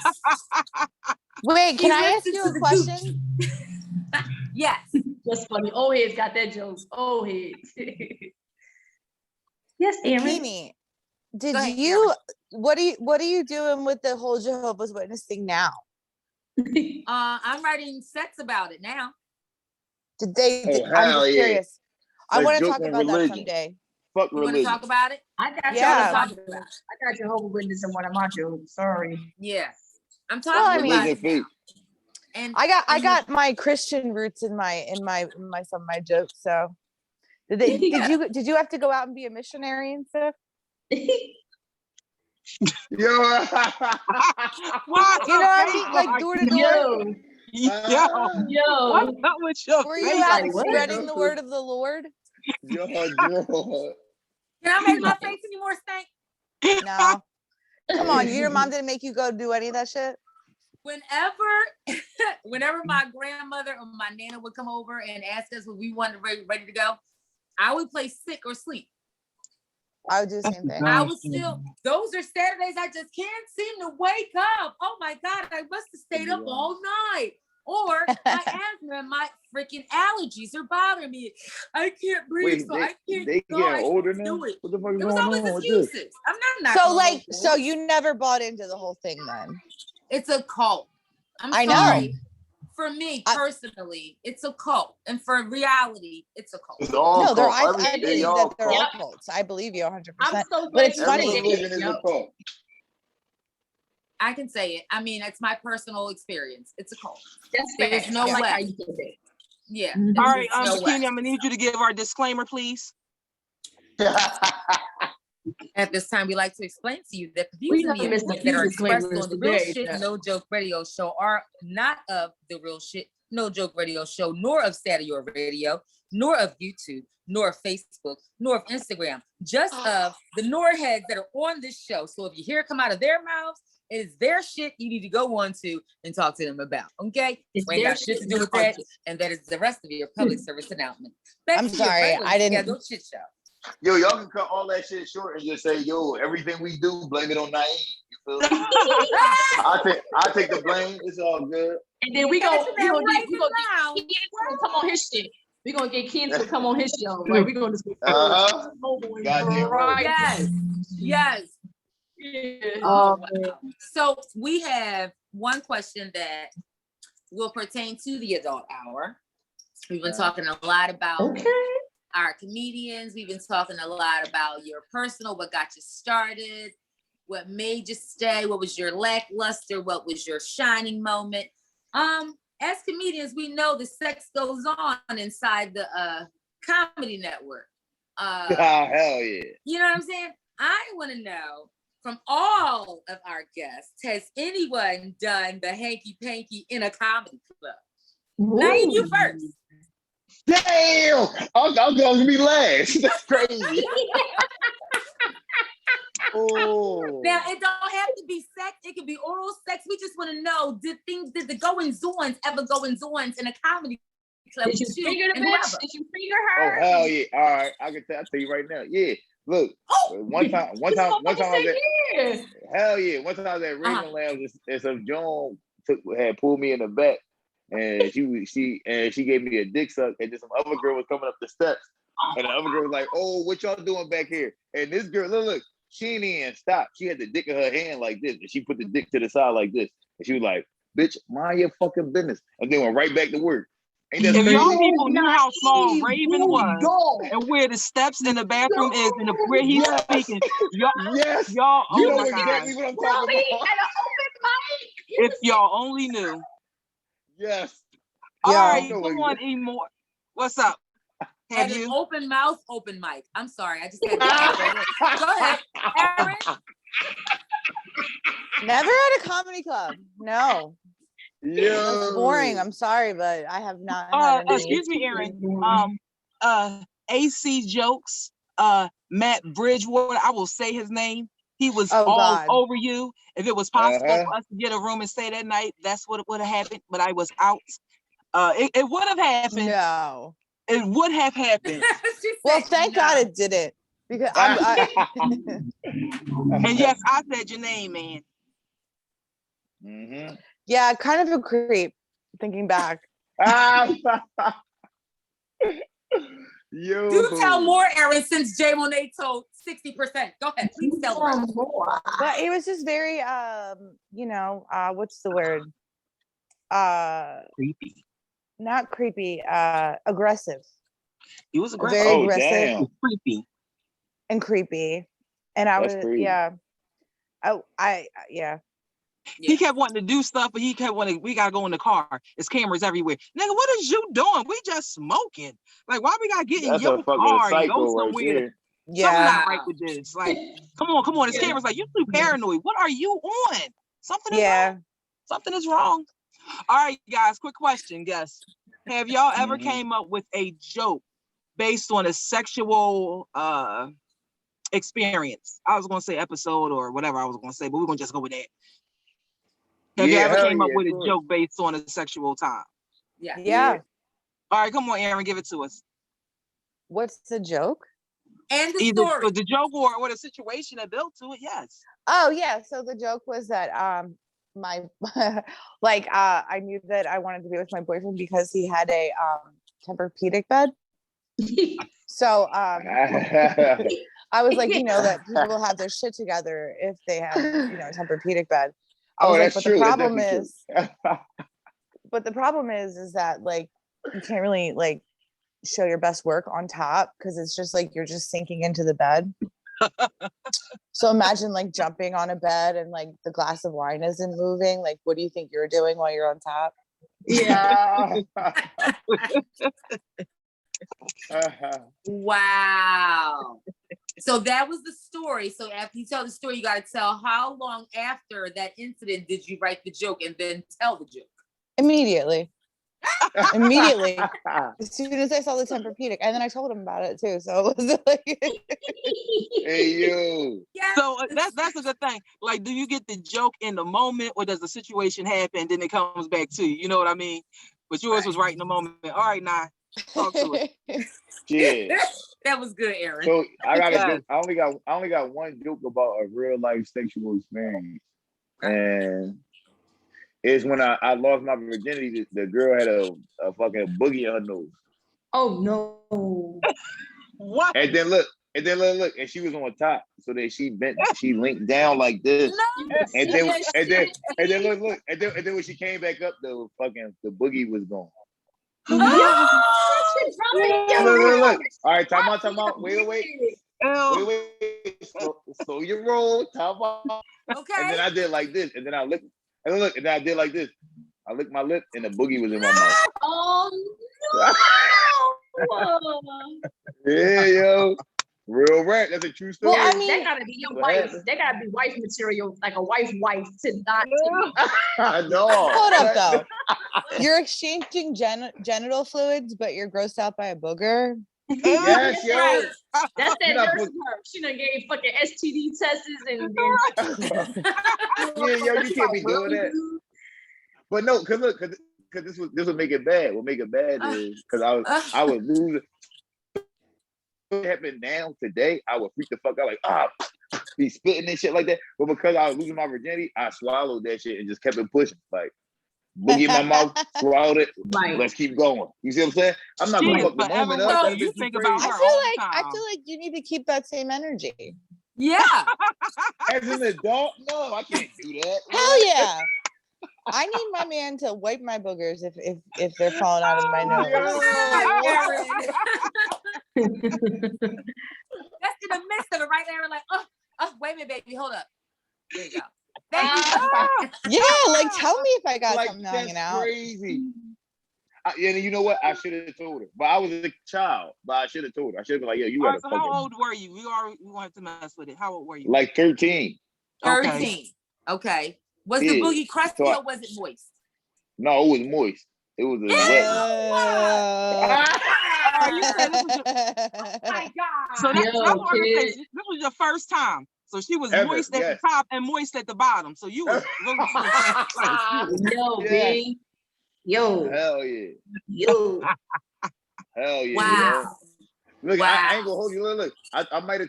Wait, can He I ask listened you to a the question? Yes. That's funny. Old heads got that joke. Old heads. Yes, Aaron. Bikini, did Go ahead, you? Aaron. What are you doing with the whole Jehovah's Witness thing now? I'm writing sets about it now. Did they? Oh, I'm hell just yeah. curious. I Let's want to joke talk on about that religion. someday. Fuck You want to religion. talk about it? I got Yeah. y'all. I got Jehovah Witness in one of my jokes. Sorry. Yeah. I'm Well, talking I mean, about Religion it now. fake. And I got my Christian roots in some of my jokes. So did you have to go out and be a missionary and stuff? Yo. Why You know what I mean? Like door to door. Yo. What's up with your Were face? you out like, what? spreading the word of the Lord? Yo. can I make my face any more stank? No. Come on, your mom didn't make you go do any of that shit? Whenever my grandmother or my nana would come over and ask us what we wanted ready to go, I would play sick or sleep. I would do the same thing. I would still, those are Saturdays I just can't seem to wake up. Oh my God, I must have stayed up all night. Or my asthma and my freaking allergies are bothering me. I can't breathe, Wait, so I can't they go. getting I older can't now? do it. What the fuck is It was going always on with this? excuses. I'm not So like, those so boys. you never bought into the whole thing then? It's a cult. I know. Sorry. For me personally, it's a cult, and for reality, it's a cult. It's all No, cult. I They believe all that they're cult. all cults. I believe you 100%. I'm so But glad it's you Every funny. said religion that, is yo. a cult. I can say it. I mean, it's my personal experience. It's a cult. That's There's facts. no I like way. how you said that. Yeah. Mhm. All right, No Bikini, way. I'm gonna need you to give our disclaimer, please. At this time, we like to explain to you that the views We and the done missed a opinions that few are expressed disclaimers on the Real today, Shit yeah. No Joke Radio Show are not of the Real Shit No Joke Radio Show, nor of Saturday Radio, nor of YouTube, nor of Facebook, nor of Instagram, just of the Norheads that are on this show. So if you hear it come out of their mouths, it is their shit you need to go on to and talk to them about. Okay? It's Ain't their got shit to shit, do with not that. ours. And that is the rest of your public service announcement. Back I'm to your sorry, regular I didn't- scheduled shit show. Yo, y'all can cut all that shit short and just say, yo, everything we do, blame it on NAIM. You feel me? I take the blame. It's all good. And then we Catch gonna them we at gonna get Raven Lounge. Keith to come on his shit. We gonna get Keith to come on his show. Like we gonna just Uh-huh. Goddamn right. Yes. Yes. Yeah. Oh, wow. So we have one question that will pertain to the adult hour. We've been talking a lot about Okay. our comedians. We've been talking a lot about your personal, what got you started, what made you stay, what was your lackluster, what was your shining moment. As comedians, we know the sex goes on inside the comedy network. Hell yeah. You know what I'm saying? I want to know from all of our guests, has anyone done the hanky panky in a comedy club? Name you first. Damn! I'm gonna be last. That's crazy. Oh. Now it don't have to be sex, it can be oral sex. We just want to know, did the goings-ons ever goings-ons in a comedy club? Did you with finger the and bitch? whoever? Did you finger Oh her? hell yeah! All right, I'll tell you right now. Yeah, look, one time I was at Yeah. hell yeah. One time I was at Raven Lounge and some Joan had pulled me in the back, and she gave me a dick suck, and then some other girl was coming up the steps, and the other girl was like, "Oh, what y'all doing back here?" And this girl, look, she ain't even stop. She had the dick in her hand like this, and she put the dick to the side like this, and she was like, "Bitch, mind your fucking business," and then went right back to work. Ain't that If crazy? y'all people knew how small Naive, Raven was dog. and where the steps in the bathroom is and where he's Yes. speaking, Yes, y'all, you oh know my exactly God. what I'm talking Really? about. At an open mic? If y'all only knew. Yes. All Yeah. right, No, come on, Emor. What's up? Have At an you? open mouth, open mic. I'm sorry, I just had to get right in. Go ahead, Aaron. Never at a comedy club. No. That's Yo. boring. I'm sorry, but I have not had any. Excuse me, Aaron. AC Jokes, Matt Bridgewater, I will say his name. He was Oh, all God. over you. If it was possible for us to get a room and stay that night, that's what would have happened. But I was out. It would have happened. No. It would have happened. Well, thank God it didn't. Because and yes, I said your name, man. Mm-hmm. Yeah, kind of a creep, thinking back. Yo. Do tell more, Aaron, since Jay Monet told 60%. Go ahead, please tell more. But it was just very, what's the word? Creepy. Not creepy, aggressive. He was aggressive. Very aggressive. Damn. Creepy. And creepy. And I That's was, crazy. yeah. He kept wanting to do stuff, but he kept wanting, we gotta go in the car. There's cameras everywhere. Nigga, what is you doing? We just smoking. Like, why we gotta get in That's your a fucking car and go psycho right somewhere? there. Something Yeah. not right with this. Like, come on. This camera's like, you too paranoid. What are you on? Something is wrong. Something is wrong. All right, guys, quick question, guess. Have y'all ever came up with a joke based on a sexual experience? I was gonna say episode or whatever I was gonna say, but we're gonna just go with that. Have you ever came up with a joke based on a sexual time? Yeah. All right, come on, Aaron, give it to us. What's the joke? And the Either story. the joke or the situation that built to it, yes. Oh yeah. So the joke was that my I knew that I wanted to be with my boyfriend because he had a Tempur-Pedic bed. So I was like, that people have their shit together if they have, a Tempur-Pedic bed. That's true. The problem is, but the problem is that like you can't really like show your best work on top because it's just like you're just sinking into the bed. So imagine like jumping on a bed and like the glass of wine isn't moving. Like, what do you think you're doing while you're on top? Yeah. Wow. So that was the story. So after you tell the story, you got to tell how long after that incident did you write the joke and then tell the joke? Immediately. As soon as I saw the Tempur-Pedic, and then I told him about it too. So it was like, hey yo. Yeah. So that's a good thing. Like, do you get the joke in the moment, or does the situation happen, then it comes back to you? You know what I mean? But yours was right in the moment. All right, now talk to it. Yeah. That was good, Aaron. So I got a joke. I only got one joke about a real life sexual experience, and it's when I lost my virginity. The girl had a fucking boogie in her nose. Oh no! What? And then look, and she was on top, so that she linked down like this, and then look, and then when she came back up, the boogie was gone. Look. All right, time out. Wait. Slow your roll. Time out. Okay. And then I did like this, and then I licked, and then I did like this. I licked my lip, and the boogie was in my mouth. Oh no! Yeah, yo, real rap. That's a true story. Well, I mean, that gotta be your wife. That gotta be wife material, like a wife to not. No. Hold up, though. You're exchanging genital fluids, but you're grossed out by a booger. Yes, yo. Right. That's that nurse work. She done gave fucking STD tests and yeah, yo, you can't be doing that. But no, cause this would make it bad. What make it bad is because I was losing. It happened now today, I would freak the fuck out like be spitting and shit like that. But because I was losing my virginity, I swallowed that shit and just kept it pushing. Like boogie in my mouth, swallowed it. Right. Let's keep going. You see what I'm saying? I'm not gonna fuck the moment up. Well, you think about her I feel like you need to keep that same energy. Yeah. As an adult, no, I can't do that. Hell yeah. I need my man to wipe my boogers if they're falling out of my nose. That's in the midst of it, right there. Like, wait a minute, baby, hold up. There you go. Thank you. Yeah, like tell me if I got like, something hanging out. Crazy. And you know what? I should have told her, but I was a child. But I should have told her. I should have been like, "Yeah, you gotta." So how old were you? We wanted to mess with it. How old were you? Like 13. 13. Okay. Was the boogie crusty or was it moist? No, it was moist. It was wet. Oh my God. So this was your first time. So she was moist at the top and moist at the bottom. So you was really Yo, B. Yo. Hell yeah. Yo. Hell yeah, Wow. yo. Look, Wow. I ain't gonna hold you. Look. I might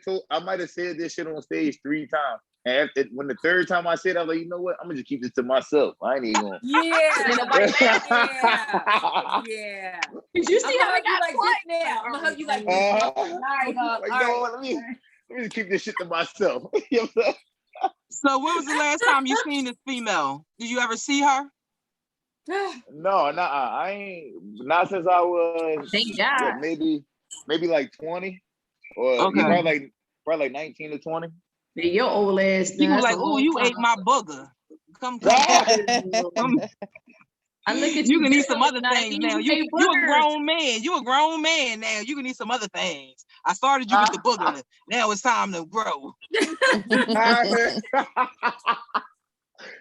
have said this shit on stage 3 times. And when the 3rd time I said, I was like, you know what? I'm gonna just keep this to myself. I ain't even gonna. Yeah. Did you see how I you got like quiet? this now? I'm gonna hug you like this. All right, Like, you know what? Let me just keep this shit to myself. You know what I'm saying? So when was the last time you seen this female? Did you ever see her? No, nah, I ain't. Not since I was. Thank God. What, maybe like 20, or Okay. probably like 19 to 20. Yeah, your old ass. You man, was that's like, a "Oh, long you time. ate my booger. Come." I look at You can eat some other now, things now. you You a grown man. You a grown man now. You can eat some other things. I started you with the booger. Now it's time to grow.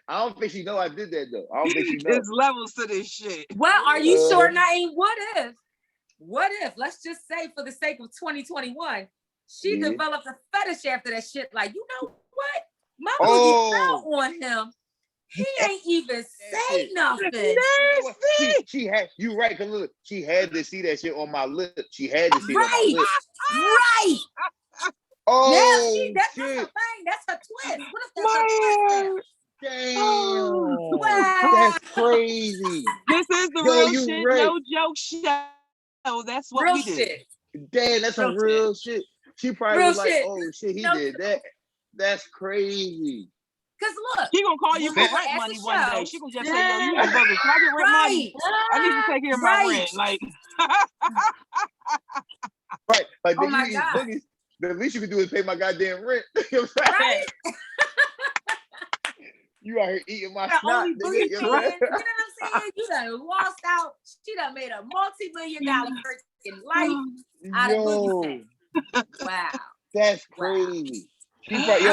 I don't think she know I did that though. I don't think she know. There's levels to this shit. Well, are you sure, Naeem? What if, let's just say for the sake of 2021, she developed a fetish after that shit? Like, you know what? My boogie out on him. He ain't even say nothing. She had, you right, cause look, she had to see that shit on my lip. She had to see it on my lip. Right. Oh, that's shit. her thing. That's her twist. What if that's her twist? Damn. Wow. That's crazy. This is the real shit, right. no joke show. That's what real we do. shit. Damn, that's some real shit. She probably was like, oh shit, he did that. That's crazy. Cause look, she gonna call you for rent money one day. She gonna just say, "Yo, you in bugger? Can I get rent money? I need to take care of my rent." Like, right? Like, oh my God. Boogies, the least you can do is pay my goddamn rent. You know what I'm saying? Right? You out here eating my The snot, only nigga. boogie You fan, know what I'm you know what I'm saying? You done lost out. She done made a multi-million-dollar freaking life out of boogie fan. Wow. That's crazy. She probably,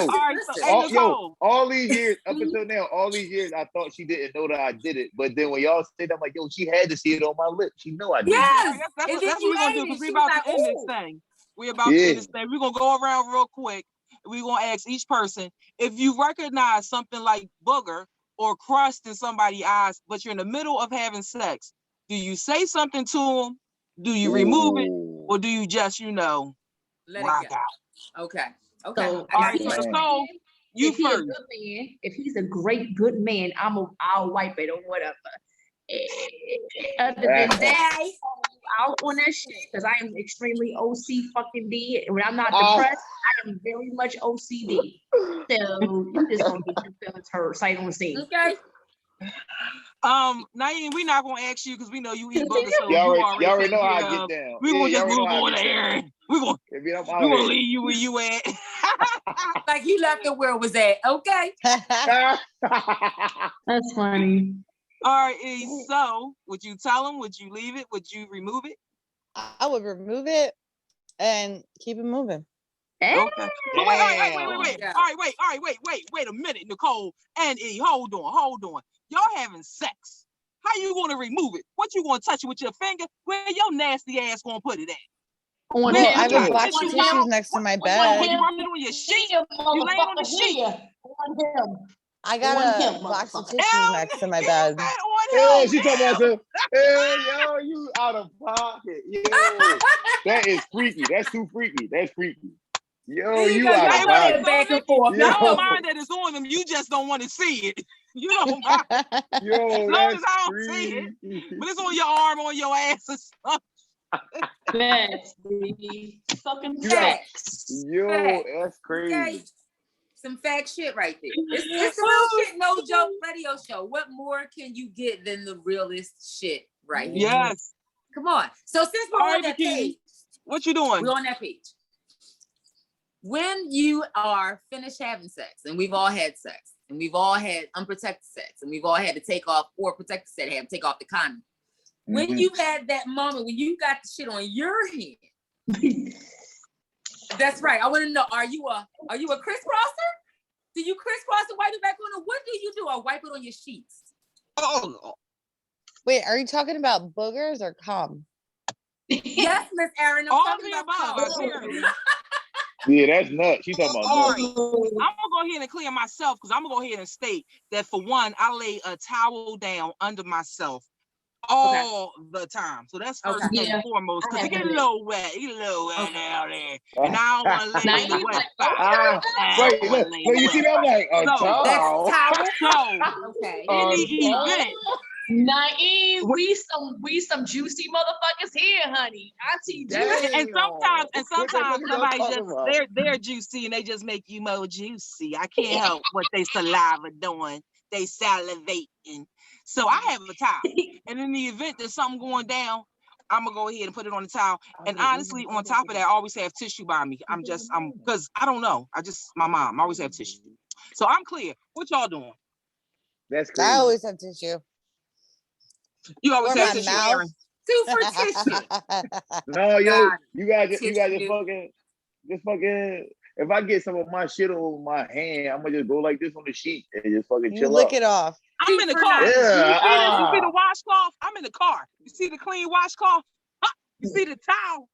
all these years, up until now, all these years, I thought she didn't know that I did it. But then when y'all said, I'm like, yo, she had to see it on my lip. She know I did it. Yes, that's what we're gonna do, because we're about to end this thing. We're about to end this thing. We're gonna go around real quick. We're gonna ask each person, if you recognize something like booger or crust in somebody's eyes, but you're in the middle of having sex, do you say something to them? Do you remove it? Or do you just, let rock it go? out? Okay. All right, so Nicole, you if first. If he's a great good man, I'll wipe it or whatever. Other than that, out on that shit, because I am extremely OC fucking D. When I'm not depressed, I am very much OCD. So you just gonna get your feelings hurt sight on scene. Okay. Naeem, we're not gonna ask you because we know you eat boogers, so y'all already know how I get down. We're gonna just move over there. We're gonna leave you where you at. Like you left it where it was at. Okay. That's funny. All right, E, so would you tell him? Would you leave it? Would you remove it? I would remove it and keep it moving. Okay. Wait. All right, wait a minute, Nicole and E. Hold on. Y'all having sex. How you gonna remove it? What you gonna touch it with your finger? Where your nasty ass gonna put it at? Well, I have a box of tissues next to my bed. You rub it on your sheet. You lay on the sheet. I got a box of tissues next to my bed. Hey, she talking about some, hey, yo, you out of pocket. Yo, that is freaky. That's too freaky. That's freaky. Yo, you out of pocket. Back and forth. You don't mind that it's on them. You just don't want to see it. You don't mind. Yo, as long as I don't see it. But it's on your arm, on your ass or something. That's the fucking facts. Yo, that's crazy. Okay. Some fact shit right there. It's the real shit, no joke radio show. What more can you get than the realest shit right here? Yes. Come on. So since we're on that page, what you doing? We're on that page. When you are finished having sex, and we've all had sex, and we've all had unprotected sex, and we've all had to take off, or protected sex, take off the condom. When you had that moment when you got the shit on your hand. That's right. I want to know, are you a crisscrosser? Do you crisscross and wipe it back on, or what do you do? Or wipe it on your sheets? Oh. Wait, are you talking about boogers or cum? Yes, Miss Aaron. I'm talking about cum. Yeah, that's nuts. She's talking about nuts. I'm gonna go ahead and clear myself, because I'm gonna go ahead and state that, for one, I lay a towel down under myself all the time. So that's first Okay. and foremost, because I it get a haven't. little wet. It get a little wet Okay. down there. And I don't want to lay Now in the you wet like, spot. Ah, I wait, don't want look, to lay look, in you the see wet that? I'm spot. like, a So, towel? so Okay. in A the towel? event, Naeem, we some juicy motherfuckers here, honey. Auntie juicy. and sometimes What the fuck are y'all somebody talking just about? they're juicy and they just make you more juicy. I can't help what they saliva doing. They salivating. So I have a towel. And in the event that something going down, I'm gonna go ahead and put it on the towel. And honestly, on top of that, I always have tissue by me. I'm because I don't know. My mom always have tissue. So I'm clear. What y'all doing? That's I crazy. always have tissue. You always Or have my tissue, mouth. Aaron. 2 for tissue. No, yo, God, you guys just tissue. just fucking. If I get some of my shit over my hand, I'm gonna just go like this on the sheet and just fucking You chill lick out. it off. I'm in the for car. nine. Yeah, You see the washcloth? I'm in the car. You see the clean washcloth? Huh? You see the towel?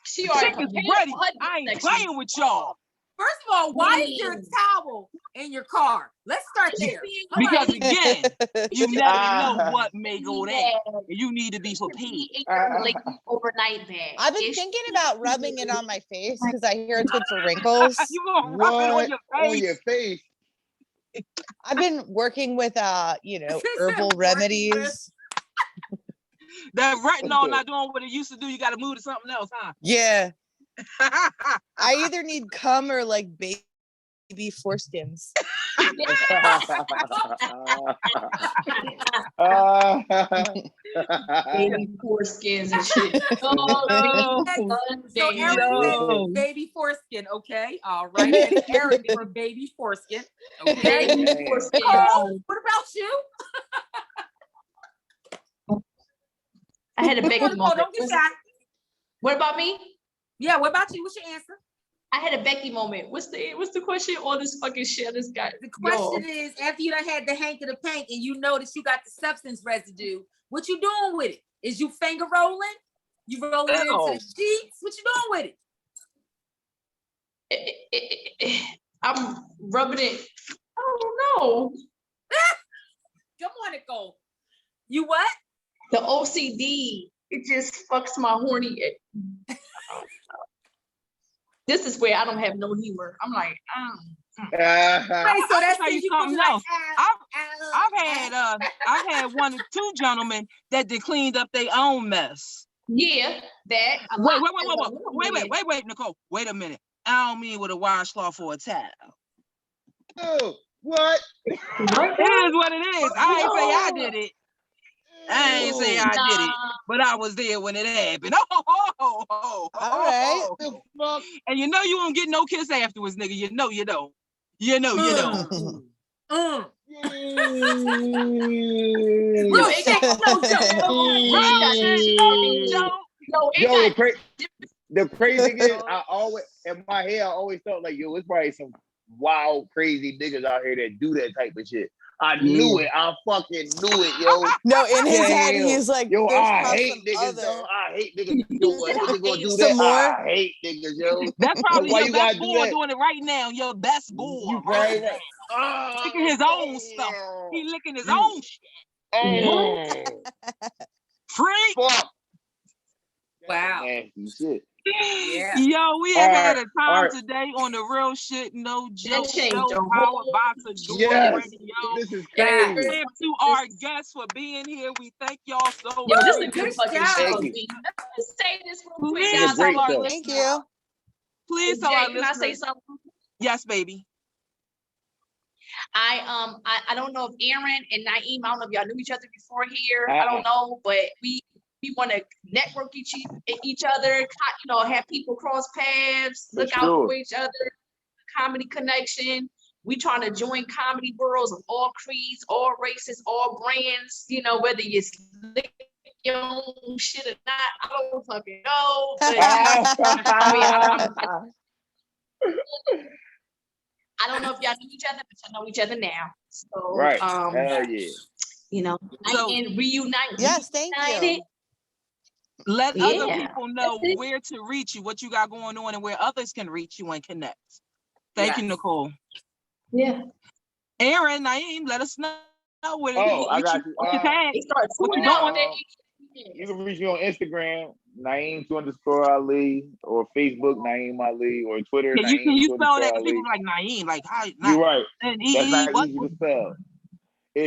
She The already chick is prepared ready. for her I ain't section. playing with y'all. First of all, why is there a towel in your car? Let's start there. Because again, you never know Ah. what may go down. You need to be prepared. Overnight bag. I've been thinking about rubbing it on my face because I hear it's good for wrinkles. You gonna rub it on What your on face? your face? I've been working with She said herbal working remedies. That retinol not doing what it used to do. You got to move to something else, huh? Yeah. I either need cum or like baby foreskins. Baby foreskins and shit. Oh, So Eric yo. said baby foreskin, okay? All right. And Eric for baby foreskin. Okay. Baby Damn. foreskins. Nicole, what about you? I had a Becky Nicole, moment. don't get shy. What about me? Yeah, what about you? What's your answer? I had a Becky moment. What's the question? All this fucking shit. This guy. The question is, after you done had the hank of the pank and you notice you got the substance residue, what you doing with it? Is you finger rolling? You rolling it into the sheets? What you doing with it? I'm rubbing it. I don't know. Come on, Nicole. You what? The OCD. It just fucks my horny. This is where I don't have no humor. I'm like, Right, so that's tell you you something like, else. I've had 1 or 2 gentlemen that they cleaned up their own mess. yeah, that. Wait, Nicole. Wait a minute. I don't mean with a washcloth or a towel. Oh, what? It is what it is. I ain't say I did it. I ain't say I did it, but I was there when it happened. All right. The fuck? And you know you won't get no kiss afterwards, nigga. You know you don't. You know you don't. Yo, it got The crazy thing is, I always in my head, I always thought like, yo, it's probably some wild, crazy niggas out here that do that type of shit. I knew it. I fucking knew it, yo. No, in his Damn. head, he's like, yo, there's I probably hate some niggas, other. though. I hate niggas. Yo, what niggas gonna do Some that? more? I hate niggas, yo. That's probably why your you best gotta do boy that? doing it right now. Your best boy. You probably right. Licking his own stuff. He licking his own shit. Oh, Freak. fuck. wow. Nasty shit. Yeah. Yo, we have had a time right. today on the Real Shit No Joke changed show the powered by Sador Radio. This is Yeah. crazy. Thank to our guests for being here. We thank y'all so Yo, this is very a good much. fucking job. show. Thank you. B. Let's say this real quick, Please It's guys. a great tell our show. listeners. Thank you. Please tell Jay, our can I say listeners. something? Yes, baby. I don't know if Aaron and Naeem, I don't know if y'all knew each other before here. I don't know, but we want to network each other, have people cross paths, look out for each other, comedy connection. We trying to join comedy worlds of all creeds, all races, all brands, whether you lick your own shit or not, I don't fucking know. But I don't know if y'all knew each other, but y'all know each other now. So, right. Hell yeah. So, and reunite. Yes, thank you. Let other Yeah. people know where to reach you, what you got going on, and where others can reach you and connect. Thank you, Nicole. Yeah. Aaron, Naeem, let us know. With Oh, I got you. What's your tag? They start What you tuning out doing? that. You can reach me on Instagram, Naeem_Ali, or Facebook, Naeem Ali, or Twitter, Can you spell that? Because Naeem_Ali. people like Naeem, like how? You're right. That's N-E-E, not what? easy to spell.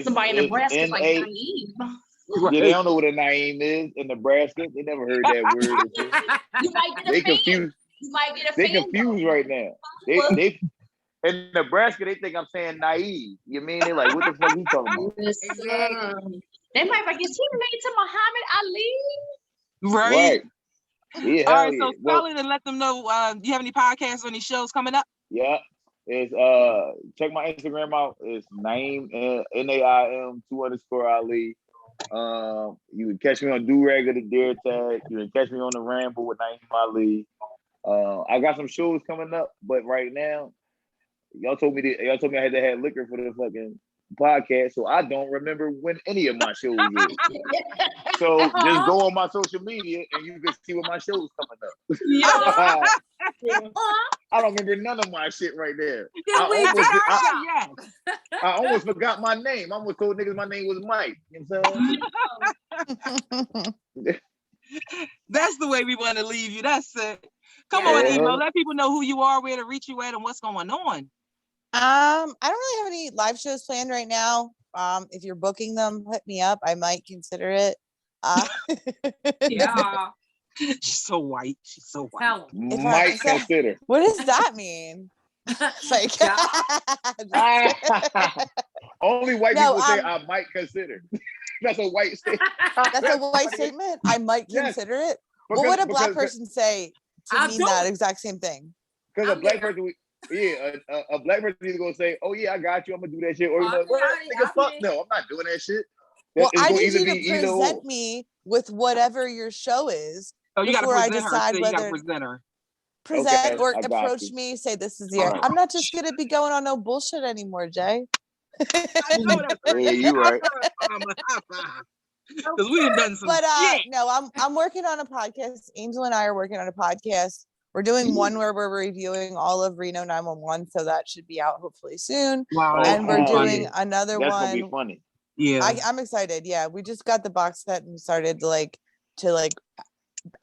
Somebody in Nebraska is like N-A. naive. Yeah, they don't know what a Naeem is in Nebraska. They never heard that word before. You might get a They fan. confused. You might get a They fan. confused right now. They in Nebraska, they think I'm saying naive. You mean they like, what the fuck you talking about? They might be like, is he related to Muhammad Ali? Right. Yeah. All right. Yeah. So spell it and let them know. Do you have any podcasts or any shows coming up? Yeah. It's check my Instagram out. It's Naeem NAIM _Ali. You can catch me on Do Rag of the Dare Tag. You can catch me on the Ramble with Naeem Ali. I got some shows coming up, but right now, y'all told me I had to have liquor for the fucking podcast, so I don't remember when any of my shows is. So just go on my social media and you can see what my shows coming up. I don't remember none of my shit right there. I almost forgot my name. I almost told niggas my name was Mike. You know what I'm saying? That's the way we want to leave you. That's it. Come on, Emo. Let people know who you are, where to reach you at, and what's going on. I don't really have any live shows planned right now. If you're booking them, hit me up. I might consider it. Yeah. She's so white. She's so white. Might consider. What does that mean? Like, only white people say I might consider. That's a white statement. That's a white statement. I might consider it. What would a black person say to mean that exact same thing? Because a black person, a black person either gonna say, "Oh yeah, I got you. I'm gonna do that shit," or fuck no, I'm not doing that shit. Well, I need you to present me with whatever your show is before I decide whether present or approach me. Say this is the. Right. I'm not just gonna be going on no bullshit anymore, Jay. Yeah, you're right. Because we done some shit. No, I'm working on a podcast. Angel and I are working on a podcast. We're doing one where we're reviewing all of Reno 911, so that should be out hopefully soon. Wow, and we're doing another That's one. Gonna be funny. Yeah, I'm excited. Yeah, we just got the box set and started to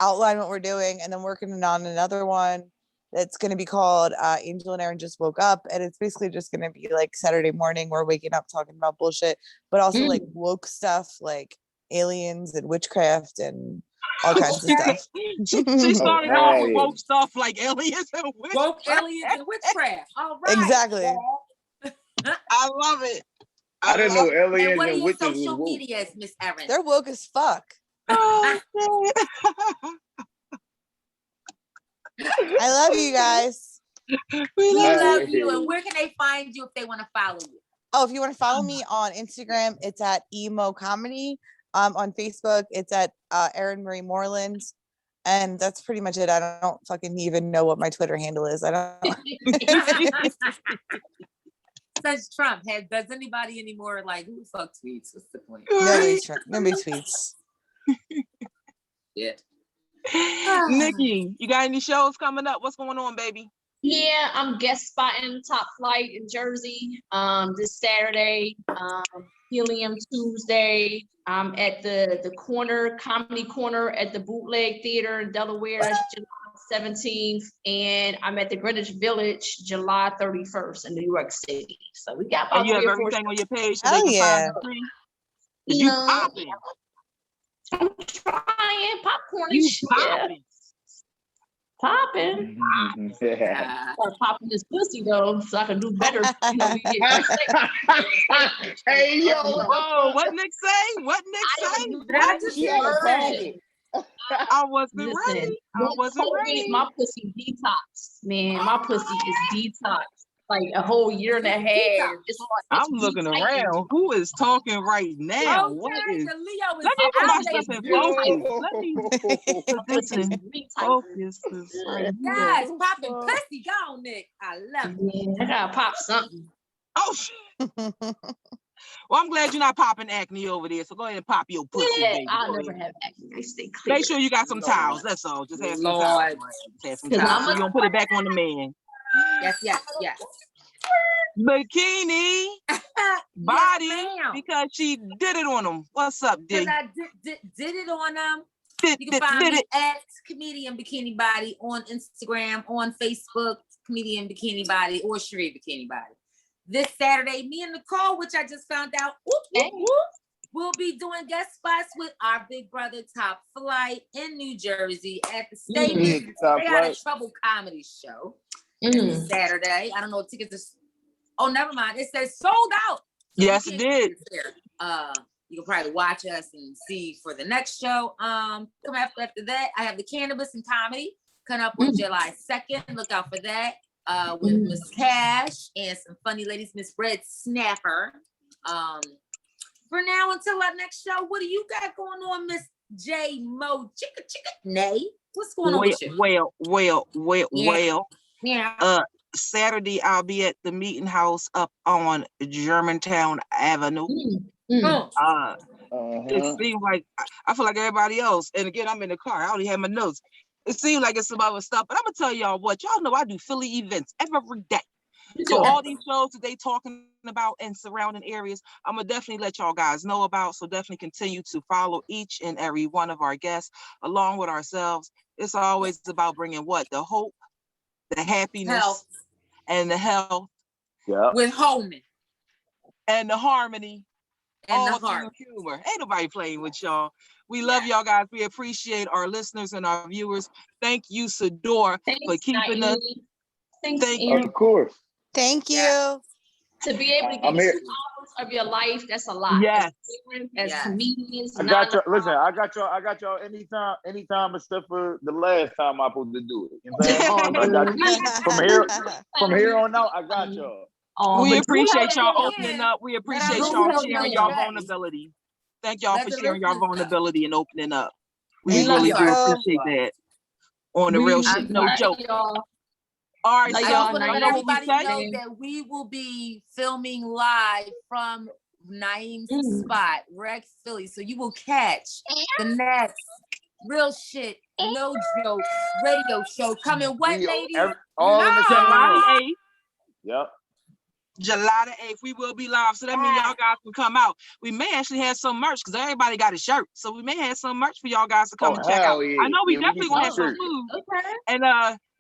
outline what we're doing, and then working on another one that's going to be called Angel and Aaron Just Woke Up, and it's basically just going to be like Saturday morning. We're waking up talking about bullshit, but also like woke stuff, like aliens and witchcraft and all kinds of stuff. She started off with woke stuff like aliens and witchcraft. Woke aliens and witchcraft. All right. Exactly. I love it. I didn't know aliens and what are and your witches social was woke. medias, Miss Erin? They're woke as fuck. Oh, I love you guys. We love you. And where can they find you if they want to follow you? Oh, if you want to follow me on Instagram, it's at Emo Comedy. On Facebook, it's at Erin Marie Moreland. And that's pretty much it. I don't fucking even know what my Twitter handle is. I don't. Says Trump. Does anybody anymore like who the fuck tweets? What's the point? Nobody tweets. Yeah. Nikki, you got any shows coming up? What's going on, baby? Yeah, I'm guest spotting Top Flight in Jersey this Saturday. Helium Tuesday. I'm at the comedy corner at the Bootleg Theater in Delaware. That's July 17th, and I'm at the Greenwich Village July 31st in New York City. So we got about you have everything on your page. So oh yeah. You popping. I'm trying popcorn and You shit. popping. Start popping this pussy though, so I can do better. Hey yo! Oh, what Nick say? What Nick say? I wasn't ready. I wasn't ready. My pussy detox, man. My pussy is detox. Like a whole year and a half. I'm looking around. Who is talking right now? Okay, what is? the Leo is Let me put my stuff in focus. Let me put this in focus. Guys, popping pussy, go on, Nick. I love it. I gotta pop something. Oh shit. Well, I'm glad you're not popping acne over there. So go ahead and pop your pussy. Yeah, baby. I'll never have acne. Stay clear. Make sure you got some towels. That's all. Just have some towels. Just have some towels. So you don't put it back on the man. Yes, yes, yes. Bikini body because she did it on them. What's up, D? Because I did it on them. You can Did find me it. at Comedian Bikini Body on Instagram, on Facebook, Comedian Bikini Body, or Sheree Bikini Body. This Saturday, me and Nicole, which I just found out, we'll be doing guest spots with our big brother Top Flight in New Jersey at the Stadium. They got a Trouble Comedy show this Saturday. I don't know if tickets are. Oh, never mind. It says sold out. So yes, it did. You can probably watch us and see for the next show. Come after that, I have the Cannabis and Comedy coming up on July 2nd. Look out for that. With Miss Cash and some funny ladies, Miss Red Snapper. For now, until our next show, what do you got going on, Miss J Mo Chicka Nay? What's going on with you? Well. Yeah. Saturday, I'll be at the meeting house up on Germantown Avenue. It seems like I feel like everybody else. And again, I'm in the car. I already have my notes. It seems like it's some other stuff, but I'm gonna tell y'all what. Y'all know I do Philly events every day. So all these shows that they talking about in surrounding areas, I'm gonna definitely let y'all guys know about. So definitely continue to follow each and every one of our guests along with ourselves. It's always about bringing what? The hope, the happiness, and the health. Yeah. With Holman. And the harmony. And all the heart. Humor. Ain't nobody playing with y'all. We love y'all guys. We appreciate our listeners and our viewers. Thank you, Sador, for keeping us. Thanks, of course. Thank you. Yeah. To be able to get 2 hours of your life, that's a lot. Yes. As comedians. I got y'all. Listen, I got y'all anytime except for the last time I supposed to do it. You know what I'm saying? From here on out, I got y'all. We appreciate y'all opening up. We appreciate y'all sharing y'all vulnerability. Thank y'all for sharing y'all vulnerability and opening up. We really do appreciate that. On the real shit, no joke. All right, I so just want to let everybody know say? that we will be filming live from NAIM's spot, Rec Philly. So you will catch the next real shit, no joke radio show coming. What, ladies? All in the same room. Yep. July the 8th, we will be live. So that means y'all guys can come out. We may actually have some merch because everybody got a shirt. So we may have some merch for y'all guys to come and check out. Yeah. I know we definitely gonna have some food. Okay. And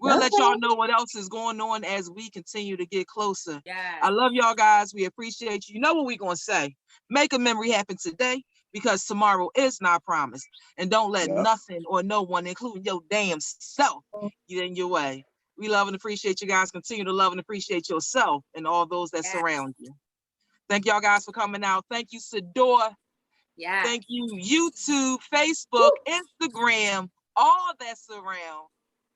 we'll let y'all know what else is going on as we continue to get closer. Yeah. I love y'all guys. We appreciate you. You know what we're gonna say? Make a memory happen today because tomorrow is not promised. And don't let nothing or no one, including your damn self, get in your way. We love and appreciate you guys. Continue to love and appreciate yourself and all those that surround you. Thank y'all guys for coming out. Thank you, Sador. Yeah. Thank you, YouTube, Facebook, Instagram, all that surround.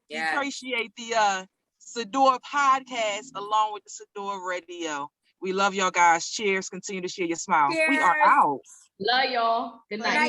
We appreciate the Sador podcast along with the Sador radio. We love y'all guys. Cheers. Continue to share your smile. Cheers. We are out. Love y'all. Good night.